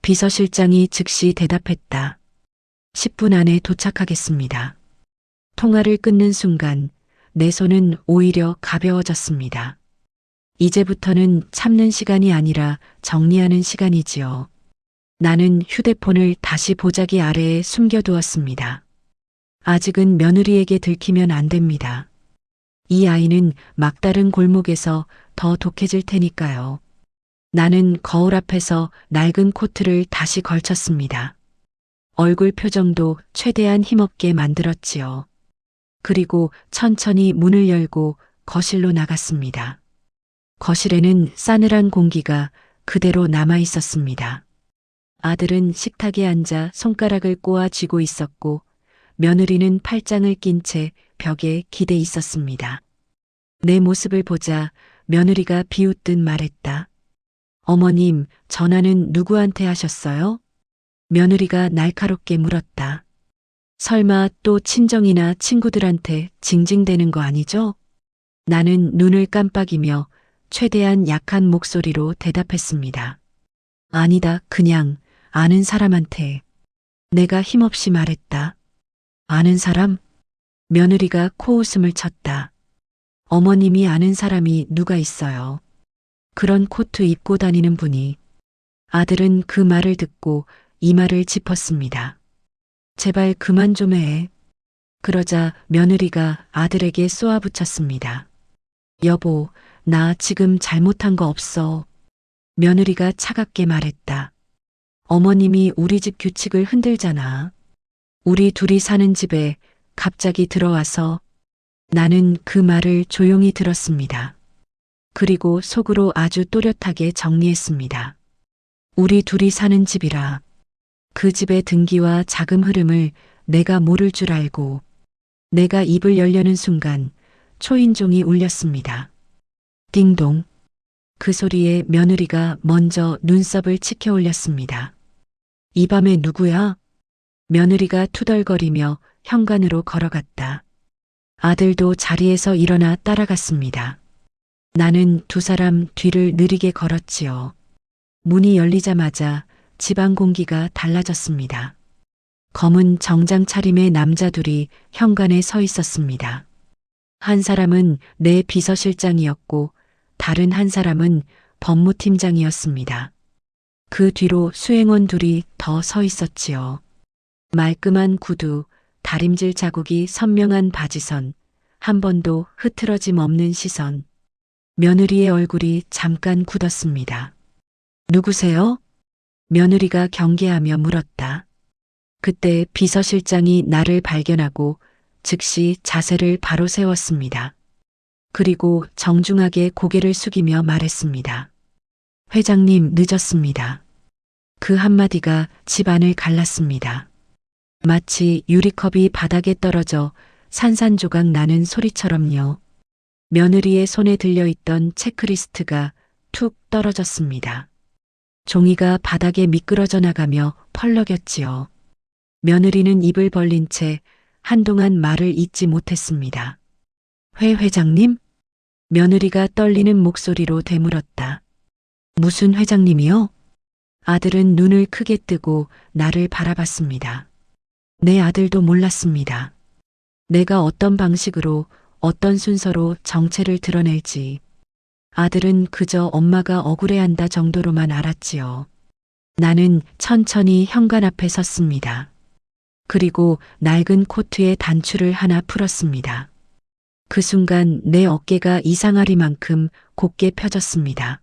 비서실장이 즉시 대답했다. 10분 안에 도착하겠습니다. 통화를 끊는 순간 내 손은 오히려 가벼워졌습니다. 이제부터는 참는 시간이 아니라 정리하는 시간이지요. 나는 휴대폰을 다시 보자기 아래에 숨겨두었습니다. 아직은 며느리에게 들키면 안 됩니다. 이 아이는 막다른 골목에서 더 독해질 테니까요. 나는 거울 앞에서 낡은 코트를 다시 걸쳤습니다. 얼굴 표정도 최대한 힘없게 만들었지요. 그리고 천천히 문을 열고 거실로 나갔습니다. 거실에는 싸늘한 공기가 그대로 남아 있었습니다. 아들은 식탁에 앉아 손가락을 꼬아 쥐고 있었고 며느리는 팔짱을 낀 채 벽에 기대 있었습니다. 내 모습을 보자 며느리가 비웃듯 말했다. 어머님, 전화는 누구한테 하셨어요? 며느리가 날카롭게 물었다. 설마 또 친정이나 친구들한테 징징대는 거 아니죠? 나는 눈을 깜빡이며 최대한 약한 목소리로 대답했습니다. 아니다, 그냥 아는 사람한테. 내가 힘없이 말했다. 아는 사람? 며느리가 코웃음을 쳤다. 어머님이 아는 사람이 누가 있어요. 그런 코트 입고 다니는 분이. 아들은 그 말을 듣고 이마를 짚었습니다. 제발 그만 좀 해. 그러자 며느리가 아들에게 쏘아붙였습니다. 여보, 나 지금 잘못한 거 없어. 며느리가 차갑게 말했다. 어머님이 우리 집 규칙을 흔들잖아. 우리 둘이 사는 집에 갑자기 들어와서. 나는 그 말을 조용히 들었습니다. 그리고 속으로 아주 또렷하게 정리했습니다. 우리 둘이 사는 집이라. 그 집의 등기와 자금 흐름을 내가 모를 줄 알고. 내가 입을 열려는 순간 초인종이 울렸습니다. 띵동. 그 소리에 며느리가 먼저 눈썹을 치켜 올렸습니다. 이 밤에 누구야? 며느리가 투덜거리며 현관으로 걸어갔다. 아들도 자리에서 일어나 따라갔습니다. 나는 두 사람 뒤를 느리게 걸었지요. 문이 열리자마자 집안 공기가 달라졌습니다. 검은 정장 차림의 남자 둘이 현관에 서 있었습니다. 한 사람은 내 비서실장이었고 다른 한 사람은 법무팀장이었습니다. 그 뒤로 수행원 둘이 더 서 있었지요. 말끔한 구두, 다림질 자국이 선명한 바지선, 한 번도 흐트러짐 없는 시선. 며느리의 얼굴이 잠깐 굳었습니다. 누구세요? 며느리가 경계하며 물었다. 그때 비서실장이 나를 발견하고 즉시 자세를 바로 세웠습니다. 그리고 정중하게 고개를 숙이며 말했습니다. 회장님, 늦었습니다. 그 한마디가 집안을 갈랐습니다. 마치 유리컵이 바닥에 떨어져 산산조각 나는 소리처럼요. 며느리의 손에 들려있던 체크리스트가 툭 떨어졌습니다. 종이가 바닥에 미끄러져 나가며 펄럭였지요. 며느리는 입을 벌린 채 한동안 말을 잇지 못했습니다. 회 회장님? 며느리가 떨리는 목소리로 되물었다. 무슨 회장님이요? 아들은 눈을 크게 뜨고 나를 바라봤습니다. 내 아들도 몰랐습니다. 내가 어떤 방식으로 어떤 순서로 정체를 드러낼지. 아들은 그저 엄마가 억울해한다 정도로만 알았지요. 나는 천천히 현관 앞에 섰습니다. 그리고 낡은 코트의 단추를 하나 풀었습니다. 그 순간 내 어깨가 이상하리만큼 곧게 펴졌습니다.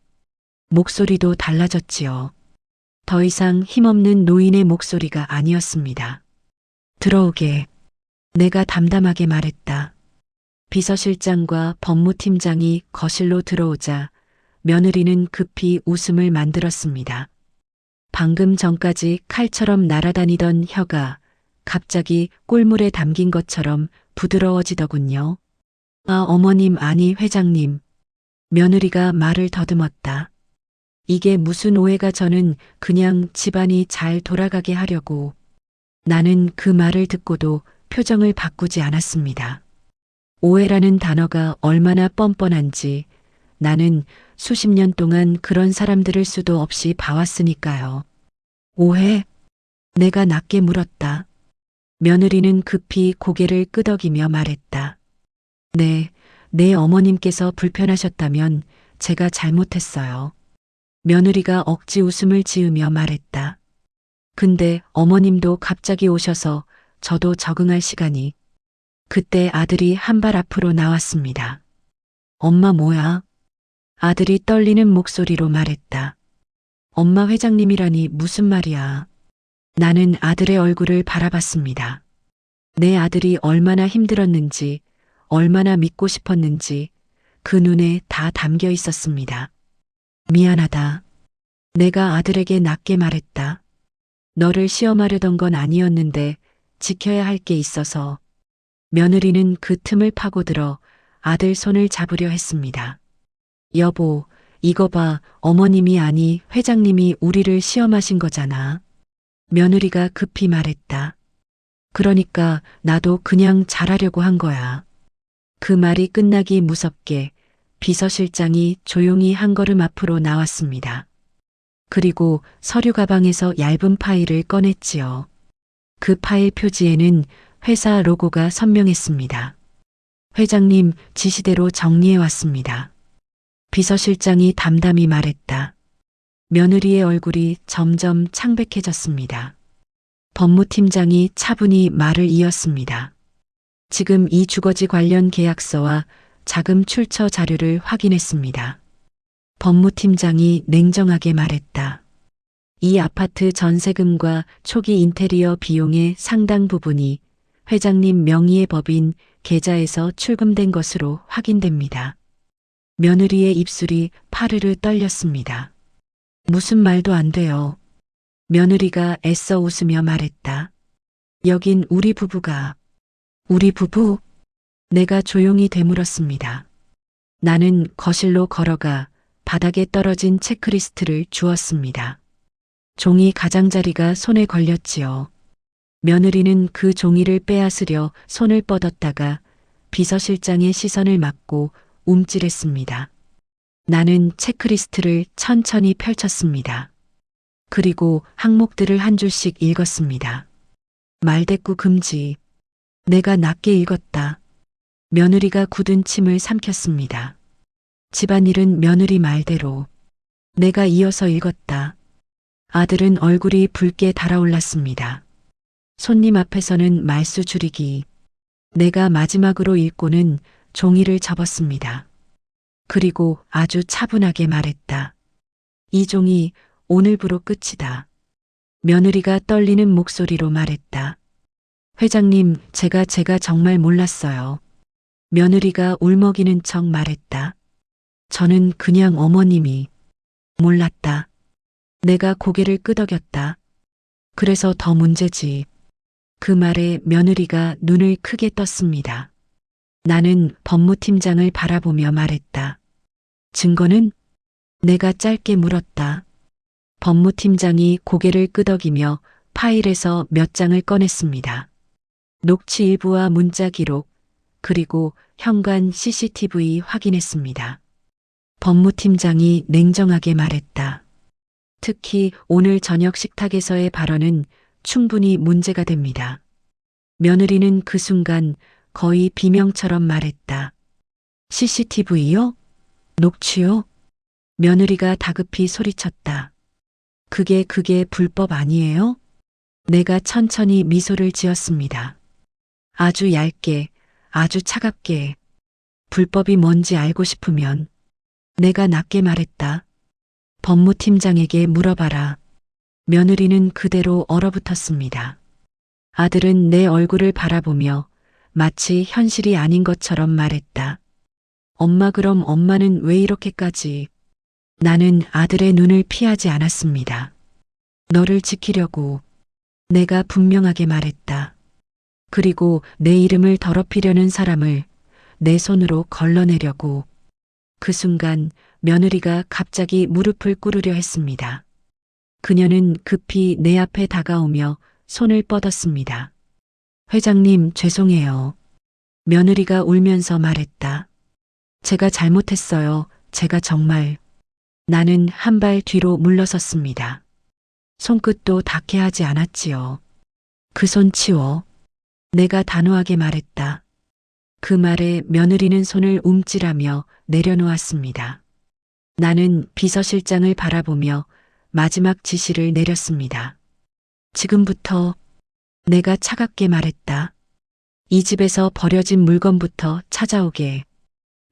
목소리도 달라졌지요. 더 이상 힘없는 노인의 목소리가 아니었습니다. 들어오게. 내가 담담하게 말했다. 비서실장과 법무팀장이 거실로 들어오자 며느리는 급히 웃음을 만들었습니다. 방금 전까지 칼처럼 날아다니던 혀가 갑자기 꿀물에 담긴 것처럼 부드러워지더군요. 아, 어머님, 아니, 회장님. 며느리가 말을 더듬었다. 이게 무슨 오해가. 저는 그냥 집안이 잘 돌아가게 하려고. 나는 그 말을 듣고도 표정을 바꾸지 않았습니다. 오해라는 단어가 얼마나 뻔뻔한지 나는 수십 년 동안 그런 사람들을 수도 없이 봐왔으니까요. 오해? 내가 낮게 물었다. 며느리는 급히 고개를 끄덕이며 말했다. 네, 내 어머님께서 불편하셨다면 제가 잘못했어요. 며느리가 억지 웃음을 지으며 말했다. 근데 어머님도 갑자기 오셔서 저도 적응할 시간이. 그때 아들이 한 발 앞으로 나왔습니다. 엄마 뭐야? 아들이 떨리는 목소리로 말했다. 엄마, 회장님이라니 무슨 말이야. 나는 아들의 얼굴을 바라봤습니다. 내 아들이 얼마나 힘들었는지, 얼마나 믿고 싶었는지 그 눈에 다 담겨 있었습니다. 미안하다. 내가 아들에게 낮게 말했다. 너를 시험하려던 건 아니었는데 지켜야 할 게 있어서. 며느리는 그 틈을 파고들어 아들 손을 잡으려 했습니다. 여보, 이거 봐, 어머님이 아니 회장님이 우리를 시험하신 거잖아. 며느리가 급히 말했다. 그러니까 나도 그냥 잘하려고 한 거야. 그 말이 끝나기 무섭게 비서실장이 조용히 한 걸음 앞으로 나왔습니다. 그리고 서류 가방에서 얇은 파일을 꺼냈지요. 그 파일 표지에는 회사 로고가 선명했습니다. 회장님 지시대로 정리해 왔습니다. 비서실장이 담담히 말했다. 며느리의 얼굴이 점점 창백해졌습니다. 법무팀장이 차분히 말을 이었습니다. 지금 이 주거지 관련 계약서와 자금 출처 자료를 확인했습니다. 법무팀장이 냉정하게 말했다. 이 아파트 전세금과 초기 인테리어 비용의 상당 부분이 회장님 명의의 법인 계좌에서 출금된 것으로 확인됩니다. 며느리의 입술이 파르르 떨렸습니다. 무슨 말도 안 돼요. 며느리가 애써 웃으며 말했다. 여긴 우리 부부가. 우리 부부? 내가 조용히 되물었습니다. 나는 거실로 걸어가 바닥에 떨어진 체크리스트를 주었습니다. 종이 가장자리가 손에 걸렸지요. 며느리는 그 종이를 빼앗으려 손을 뻗었다가 비서실장의 시선을 막고 움찔했습니다. 나는 체크리스트를 천천히 펼쳤습니다. 그리고 항목들을 한 줄씩 읽었습니다. 말대꾸 금지. 내가 낮게 읽었다. 며느리가 굳은 침을 삼켰습니다. 집안일은 며느리 말대로. 내가 이어서 읽었다. 아들은 얼굴이 붉게 달아올랐습니다. 손님 앞에서는 말수 줄이기. 내가 마지막으로 읽고는 종이를 접었습니다. 그리고 아주 차분하게 말했다. 이 종이 오늘부로 끝이다. 며느리가 떨리는 목소리로 말했다. 회장님, 제가 정말 몰랐어요. 며느리가 울먹이는 척 말했다. 저는 그냥 어머님이 몰랐다. 내가 고개를 끄덕였다. 그래서 더 문제지. 그 말에 며느리가 눈을 크게 떴습니다. 나는 법무팀장을 바라보며 말했다. 증거는? 내가 짧게 물었다. 법무팀장이 고개를 끄덕이며 파일에서 몇 장을 꺼냈습니다. 녹취 일부와 문자 기록, 그리고 현관 CCTV 확인했습니다. 법무팀장이 냉정하게 말했다. 특히 오늘 저녁 식탁에서의 발언은 충분히 문제가 됩니다. 며느리는 그 순간 거의 비명처럼 말했다. CCTV요? 녹취요? 며느리가 다급히 소리쳤다. 그게 불법 아니에요? 내가 천천히 미소를 지었습니다. 아주 얇게, 아주 차갑게. 불법이 뭔지 알고 싶으면 내가 낮게 말했다. 법무팀장에게 물어봐라. 며느리는 그대로 얼어붙었습니다. 아들은 내 얼굴을 바라보며 마치 현실이 아닌 것처럼 말했다. 엄마, 그럼 엄마는 왜 이렇게까지? 나는 아들의 눈을 피하지 않았습니다. 너를 지키려고 내가 분명하게 말했다. 그리고 내 이름을 더럽히려는 사람을 내 손으로 걸러내려고. 그 순간 며느리가 갑자기 무릎을 꿇으려 했습니다. 그녀는 급히 내 앞에 다가오며 손을 뻗었습니다. 회장님, 죄송해요. 며느리가 울면서 말했다. 제가 잘못했어요. 제가 정말. 나는 한 발 뒤로 물러섰습니다. 손끝도 닿게 하지 않았지요. 그 손 치워. 내가 단호하게 말했다. 그 말에 며느리는 손을 움찔하며 내려놓았습니다. 나는 비서실장을 바라보며 마지막 지시를 내렸습니다. 지금부터, 내가 차갑게 말했다. 이 집에서 버려진 물건부터 찾아오게.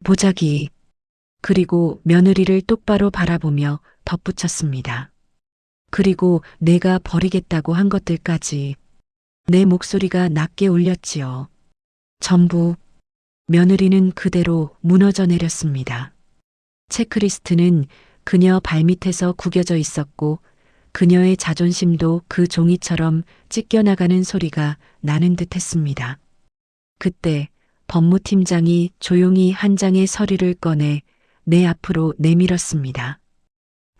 보자기. 그리고 며느리를 똑바로 바라보며 덧붙였습니다. 그리고 내가 버리겠다고 한 것들까지. 내 목소리가 낮게 울렸지요. 전부. 며느리는 그대로 무너져 내렸습니다. 체크리스트는 그녀 발밑에서 구겨져 있었고 그녀의 자존심도 그 종이처럼 찢겨나가는 소리가 나는 듯했습니다. 그때 법무팀장이 조용히 한 장의 서류를 꺼내 내 앞으로 내밀었습니다.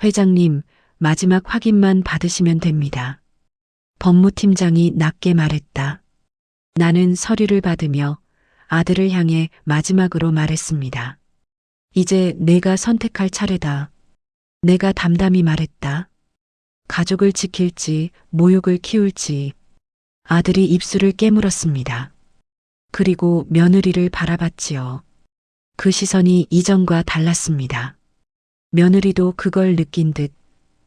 회장님, 마지막 확인만 받으시면 됩니다. 법무팀장이 낮게 말했다. 나는 서류를 받으며 아들을 향해 마지막으로 말했습니다. 이제 내가 선택할 차례다. 내가 담담히 말했다. 가족을 지킬지 모욕을 키울지. 아들이 입술을 깨물었습니다. 그리고 며느리를 바라봤지요. 그 시선이 이전과 달랐습니다. 며느리도 그걸 느낀 듯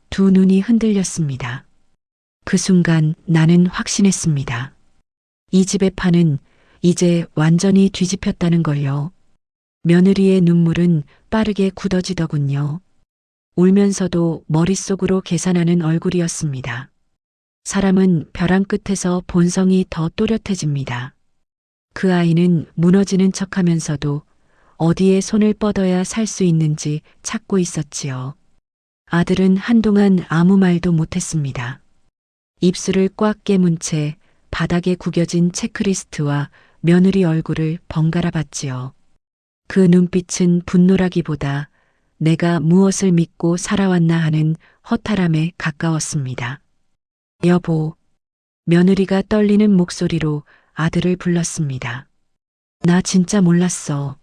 두 눈이 흔들렸습니다. 그 순간 나는 확신했습니다. 이 집의 판은 이제 완전히 뒤집혔다는 걸요. 며느리의 눈물은 빠르게 굳어지더군요. 울면서도 머릿속으로 계산하는 얼굴이었습니다. 사람은 벼랑 끝에서 본성이 더 또렷해집니다. 그 아이는 무너지는 척하면서도 어디에 손을 뻗어야 살 수 있는지 찾고 있었지요. 아들은 한동안 아무 말도 못했습니다. 입술을 꽉 깨문 채 바닥에 구겨진 체크리스트와 며느리 얼굴을 번갈아 봤지요. 그 눈빛은 분노라기보다 내가 무엇을 믿고 살아왔나 하는 허탈함에 가까웠습니다. 여보, 며느리가 떨리는 목소리로 아들을 불렀습니다. 나 진짜 몰랐어.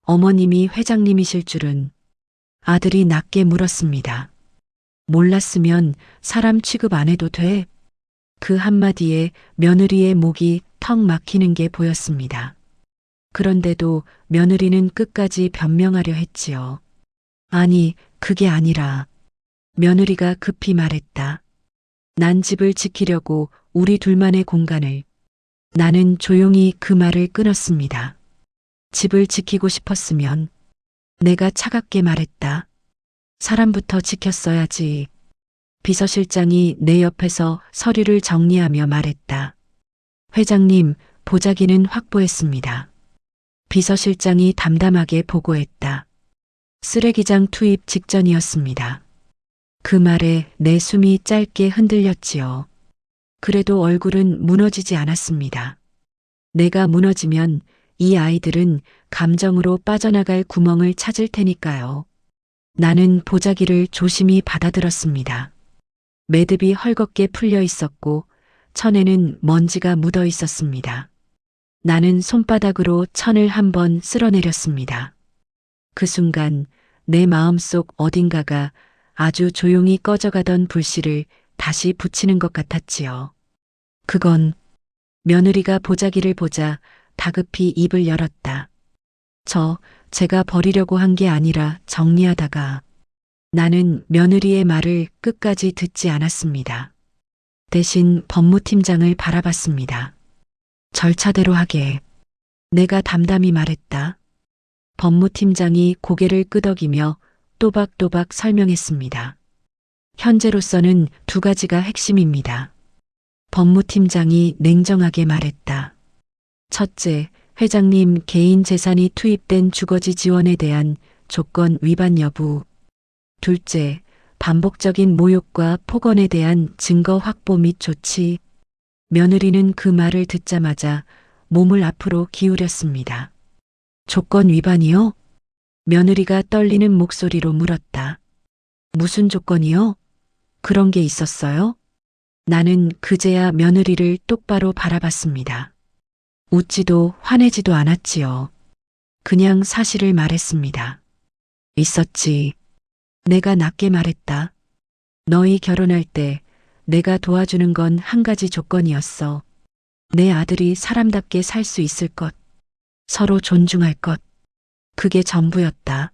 어머님이 회장님이실 줄은. 아들이 낮게 물었습니다. 몰랐으면 사람 취급 안 해도 돼? 그 한마디에 며느리의 목이 턱 막히는 게 보였습니다. 그런데도 며느리는 끝까지 변명하려 했지요. 아니, 그게 아니라. 며느리가 급히 말했다. 난 집을 지키려고 우리 둘만의 공간을. 나는 조용히 그 말을 끊었습니다. 집을 지키고 싶었으면 내가 차갑게 말했다. 사람부터 지켰어야지. 비서실장이 내 옆에서 서류를 정리하며 말했다. 회장님, 보자기는 확보했습니다. 비서실장이 담담하게 보고했다. 쓰레기장 투입 직전이었습니다. 그 말에 내 숨이 짧게 흔들렸지요. 그래도 얼굴은 무너지지 않았습니다. 내가 무너지면 이 아이들은 감정으로 빠져나갈 구멍을 찾을 테니까요. 나는 보자기를 조심히 받아들었습니다. 매듭이 헐겁게 풀려 있었고 천에는 먼지가 묻어 있었습니다. 나는 손바닥으로 천을 한번 쓸어내렸습니다. 그 순간 내 마음속 어딘가가 아주 조용히 꺼져가던 불씨를 다시 붙이는 것 같았지요. 그건 며느리가 보자기를 보자 다급히 입을 열었다. 제가 버리려고 한 게 아니라 정리하다가. 나는 며느리의 말을 끝까지 듣지 않았습니다. 대신 법무팀장을 바라봤습니다. 절차대로 하게. 내가 담담히 말했다. 법무팀장이 고개를 끄덕이며 또박또박 설명했습니다. 현재로서는 두 가지가 핵심입니다. 법무팀장이 냉정하게 말했다. 첫째, 회장님 개인 재산이 투입된 주거지 지원에 대한 조건 위반 여부. 둘째, 반복적인 모욕과 폭언에 대한 증거 확보 및 조치. 며느리는 그 말을 듣자마자 몸을 앞으로 기울였습니다. 조건 위반이요? 며느리가 떨리는 목소리로 물었다. 무슨 조건이요? 그런 게 있었어요? 나는 그제야 며느리를 똑바로 바라봤습니다. 웃지도 화내지도 않았지요. 그냥 사실을 말했습니다. 있었지. 내가 낮게 말했다. 너희 결혼할 때 내가 도와주는 건 한 가지 조건이었어. 내 아들이 사람답게 살 수 있을 것. 서로 존중할 것. 그게 전부였다.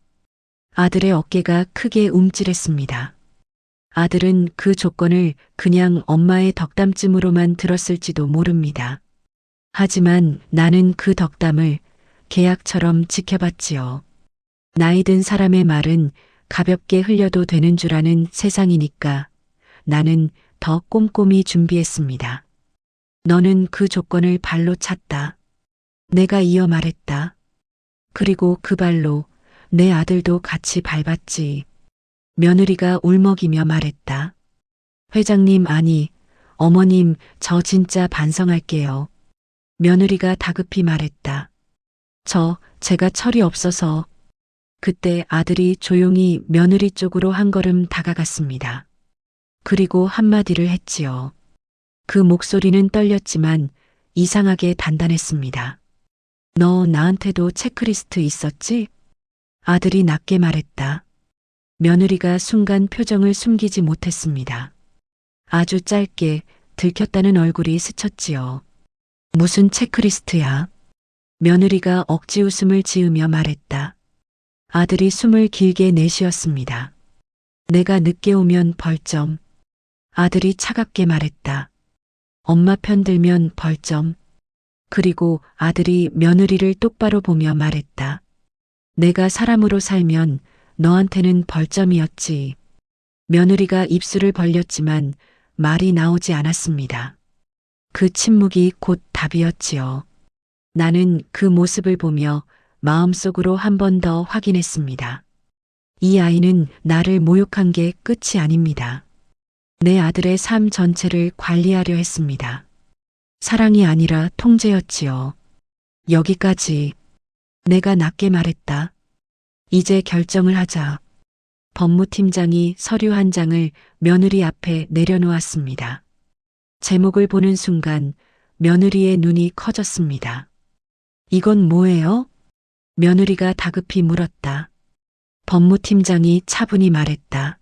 아들의 어깨가 크게 움찔했습니다. 아들은 그 조건을 그냥 엄마의 덕담쯤으로만 들었을지도 모릅니다. 하지만 나는 그 덕담을 계약처럼 지켜봤지요. 나이 든 사람의 말은 가볍게 흘려도 되는 줄 아는 세상이니까 나는 더 꼼꼼히 준비했습니다. 너는 그 조건을 발로 찼다. 내가 이어 말했다. 그리고 그 발로 내 아들도 같이 밟았지. 며느리가 울먹이며 말했다. 회장님 아니, 어머님 저 진짜 반성할게요. 며느리가 다급히 말했다. 제가 철이 없어서. 그때 아들이 조용히 며느리 쪽으로 한 걸음 다가갔습니다. 그리고 한마디를 했지요. 그 목소리는 떨렸지만 이상하게 단단했습니다. 너 나한테도 체크리스트 있었지? 아들이 낮게 말했다. 며느리가 순간 표정을 숨기지 못했습니다. 아주 짧게 들켰다는 얼굴이 스쳤지요. 무슨 체크리스트야? 며느리가 억지 웃음을 지으며 말했다. 아들이 숨을 길게 내쉬었습니다. 내가 늦게 오면 벌점. 아들이 차갑게 말했다. 엄마 편 들면 벌점. 그리고 아들이 며느리를 똑바로 보며 말했다. 내가 사람으로 살면 너한테는 벌점이었지. 며느리가 입술을 벌렸지만 말이 나오지 않았습니다. 그 침묵이 곧 답이었지요. 나는 그 모습을 보며 마음속으로 한 번 더 확인했습니다. 이 아이는 나를 모욕한 게 끝이 아닙니다. 내 아들의 삶 전체를 관리하려 했습니다. 사랑이 아니라 통제였지요. 여기까지. 내가 낮게 말했다. 이제 결정을 하자. 법무팀장이 서류 한 장을 며느리 앞에 내려놓았습니다. 제목을 보는 순간 며느리의 눈이 커졌습니다. 이건 뭐예요? 며느리가 다급히 물었다. 법무팀장이 차분히 말했다.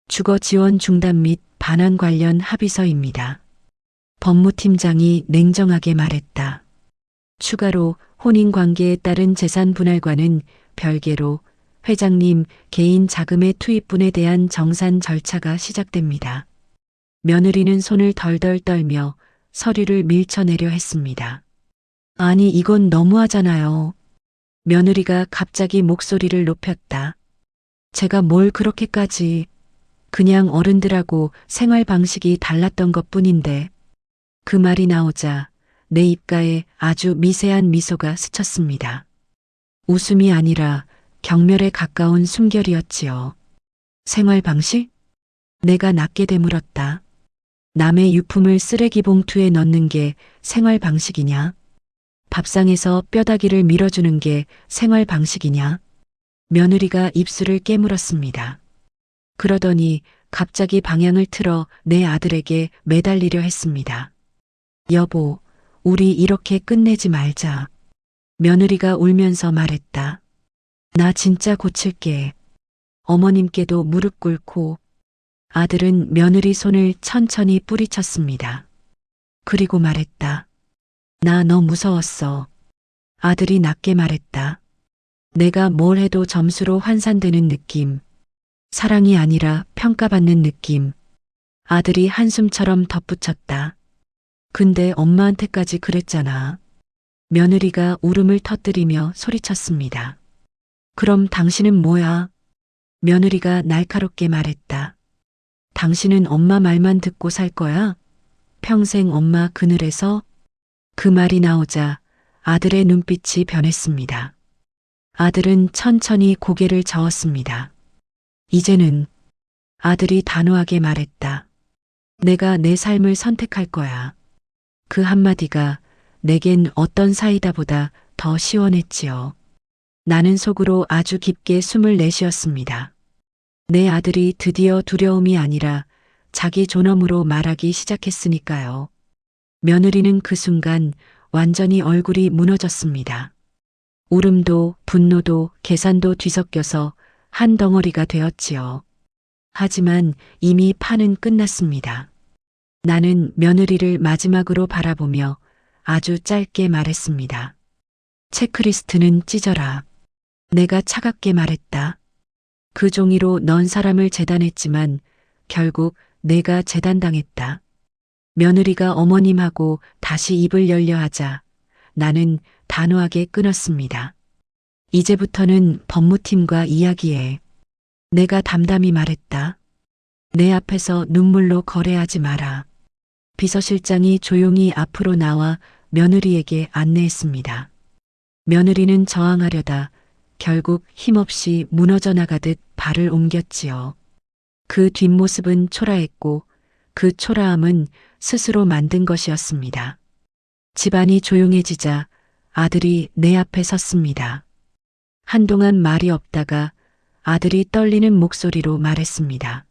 주거 지원 중단 및 반환 관련 합의서입니다. 법무팀장이 냉정하게 말했다. 추가로 혼인관계에 따른 재산 분할과는 별개로 회장님 개인 자금의 투입분에 대한 정산 절차가 시작됩니다. 며느리는 손을 덜덜 떨며 서류를 밀쳐내려 했습니다. 아니 이건 너무하잖아요. 며느리가 갑자기 목소리를 높였다. 제가 뭘 그렇게까지. 그냥 어른들하고 생활 방식이 달랐던 것뿐인데. 그 말이 나오자 내 입가에 아주 미세한 미소가 스쳤습니다. 웃음이 아니라 경멸에 가까운 숨결이었지요. 생활 방식? 내가 낮게 되물었다. 남의 유품을 쓰레기 봉투에 넣는 게 생활 방식이냐? 밥상에서 뼈다귀를 밀어주는 게 생활 방식이냐? 며느리가 입술을 깨물었습니다. 그러더니 갑자기 방향을 틀어 내 아들에게 매달리려 했습니다. 여보, 우리 이렇게 끝내지 말자. 며느리가 울면서 말했다. 나 진짜 고칠게. 어머님께도 무릎 꿇고. 아들은 며느리 손을 천천히 뿌리쳤습니다. 그리고 말했다. 나 너 무서웠어. 아들이 낮게 말했다. 내가 뭘 해도 점수로 환산되는 느낌. 사랑이 아니라 평가받는 느낌. 아들이 한숨처럼 덧붙였다. 근데 엄마한테까지 그랬잖아. 며느리가 울음을 터뜨리며 소리쳤습니다. 그럼 당신은 뭐야? 며느리가 날카롭게 말했다. 당신은 엄마 말만 듣고 살 거야? 평생 엄마 그늘에서? 그 말이 나오자 아들의 눈빛이 변했습니다. 아들은 천천히 고개를 저었습니다. 이제는 아들이 단호하게 말했다. 내가 내 삶을 선택할 거야. 그 한마디가 내겐 어떤 사이다보다 더 시원했지요. 나는 속으로 아주 깊게 숨을 내쉬었습니다. 내 아들이 드디어 두려움이 아니라 자기 존엄으로 말하기 시작했으니까요. 며느리는 그 순간 완전히 얼굴이 무너졌습니다. 울음도 분노도 계산도 뒤섞여서 한 덩어리가 되었지요. 하지만 이미 판은 끝났습니다. 나는 며느리를 마지막으로 바라보며 아주 짧게 말했습니다. 체크리스트는 찢어라. 내가 차갑게 말했다. 그 종이로 넌 사람을 재단했지만 결국 내가 재단당했다. 며느리가 어머님하고 다시 입을 열려 하자 나는 단호하게 끊었습니다. 이제부터는 법무팀과 이야기해. 내가 담담히 말했다. 내 앞에서 눈물로 거래하지 마라. 비서실장이 조용히 앞으로 나와 며느리에게 안내했습니다. 며느리는 저항하려다 결국 힘없이 무너져 나가듯 발을 옮겼지요. 그 뒷모습은 초라했고 그 초라함은 스스로 만든 것이었습니다. 집안이 조용해지자 아들이 내 앞에 섰습니다. 한동안 말이 없다가 아들이 떨리는 목소리로 말했습니다.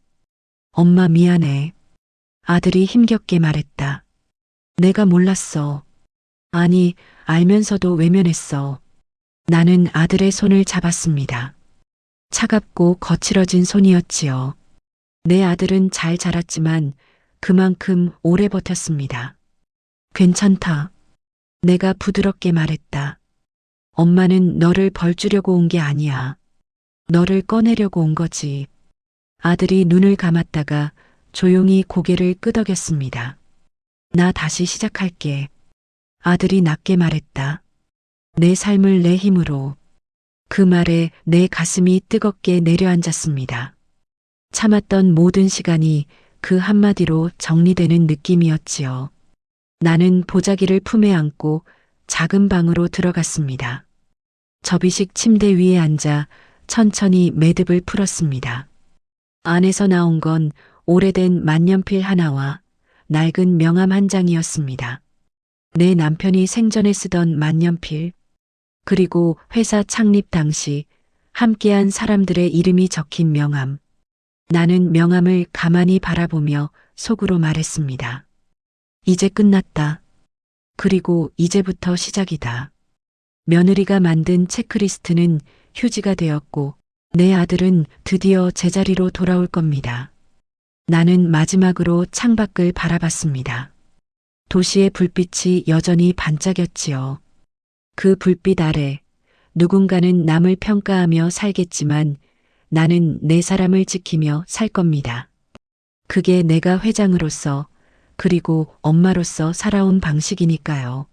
엄마 미안해. 아들이 힘겹게 말했다. 내가 몰랐어. 아니, 알면서도 외면했어. 나는 아들의 손을 잡았습니다. 차갑고 거칠어진 손이었지요. 내 아들은 잘 자랐지만 그만큼 오래 버텼습니다. 괜찮다. 내가 부드럽게 말했다. 엄마는 너를 벌주려고 온 게 아니야. 너를 꺼내려고 온 거지. 아들이 눈을 감았다가 조용히 고개를 끄덕였습니다. 나 다시 시작할게. 아들이 낮게 말했다. 내 삶을 내 힘으로. 그 말에 내 가슴이 뜨겁게 내려앉았습니다. 참았던 모든 시간이 그 한마디로 정리되는 느낌이었지요. 나는 보자기를 품에 안고 작은 방으로 들어갔습니다. 접이식 침대 위에 앉아 천천히 매듭을 풀었습니다. 안에서 나온 건 오래된 만년필 하나와 낡은 명함 한 장이었습니다. 내 남편이 생전에 쓰던 만년필, 그리고 회사 창립 당시 함께한 사람들의 이름이 적힌 명함. 나는 명함을 가만히 바라보며 속으로 말했습니다. 이제 끝났다. 그리고 이제부터 시작이다. 며느리가 만든 체크리스트는 휴지가 되었고 내 아들은 드디어 제자리로 돌아올 겁니다. 나는 마지막으로 창밖을 바라봤습니다. 도시의 불빛이 여전히 반짝였지요. 그 불빛 아래 누군가는 남을 평가하며 살겠지만 나는 내 사람을 지키며 살 겁니다. 그게 내가 회장으로서 그리고 엄마로서 살아온 방식이니까요.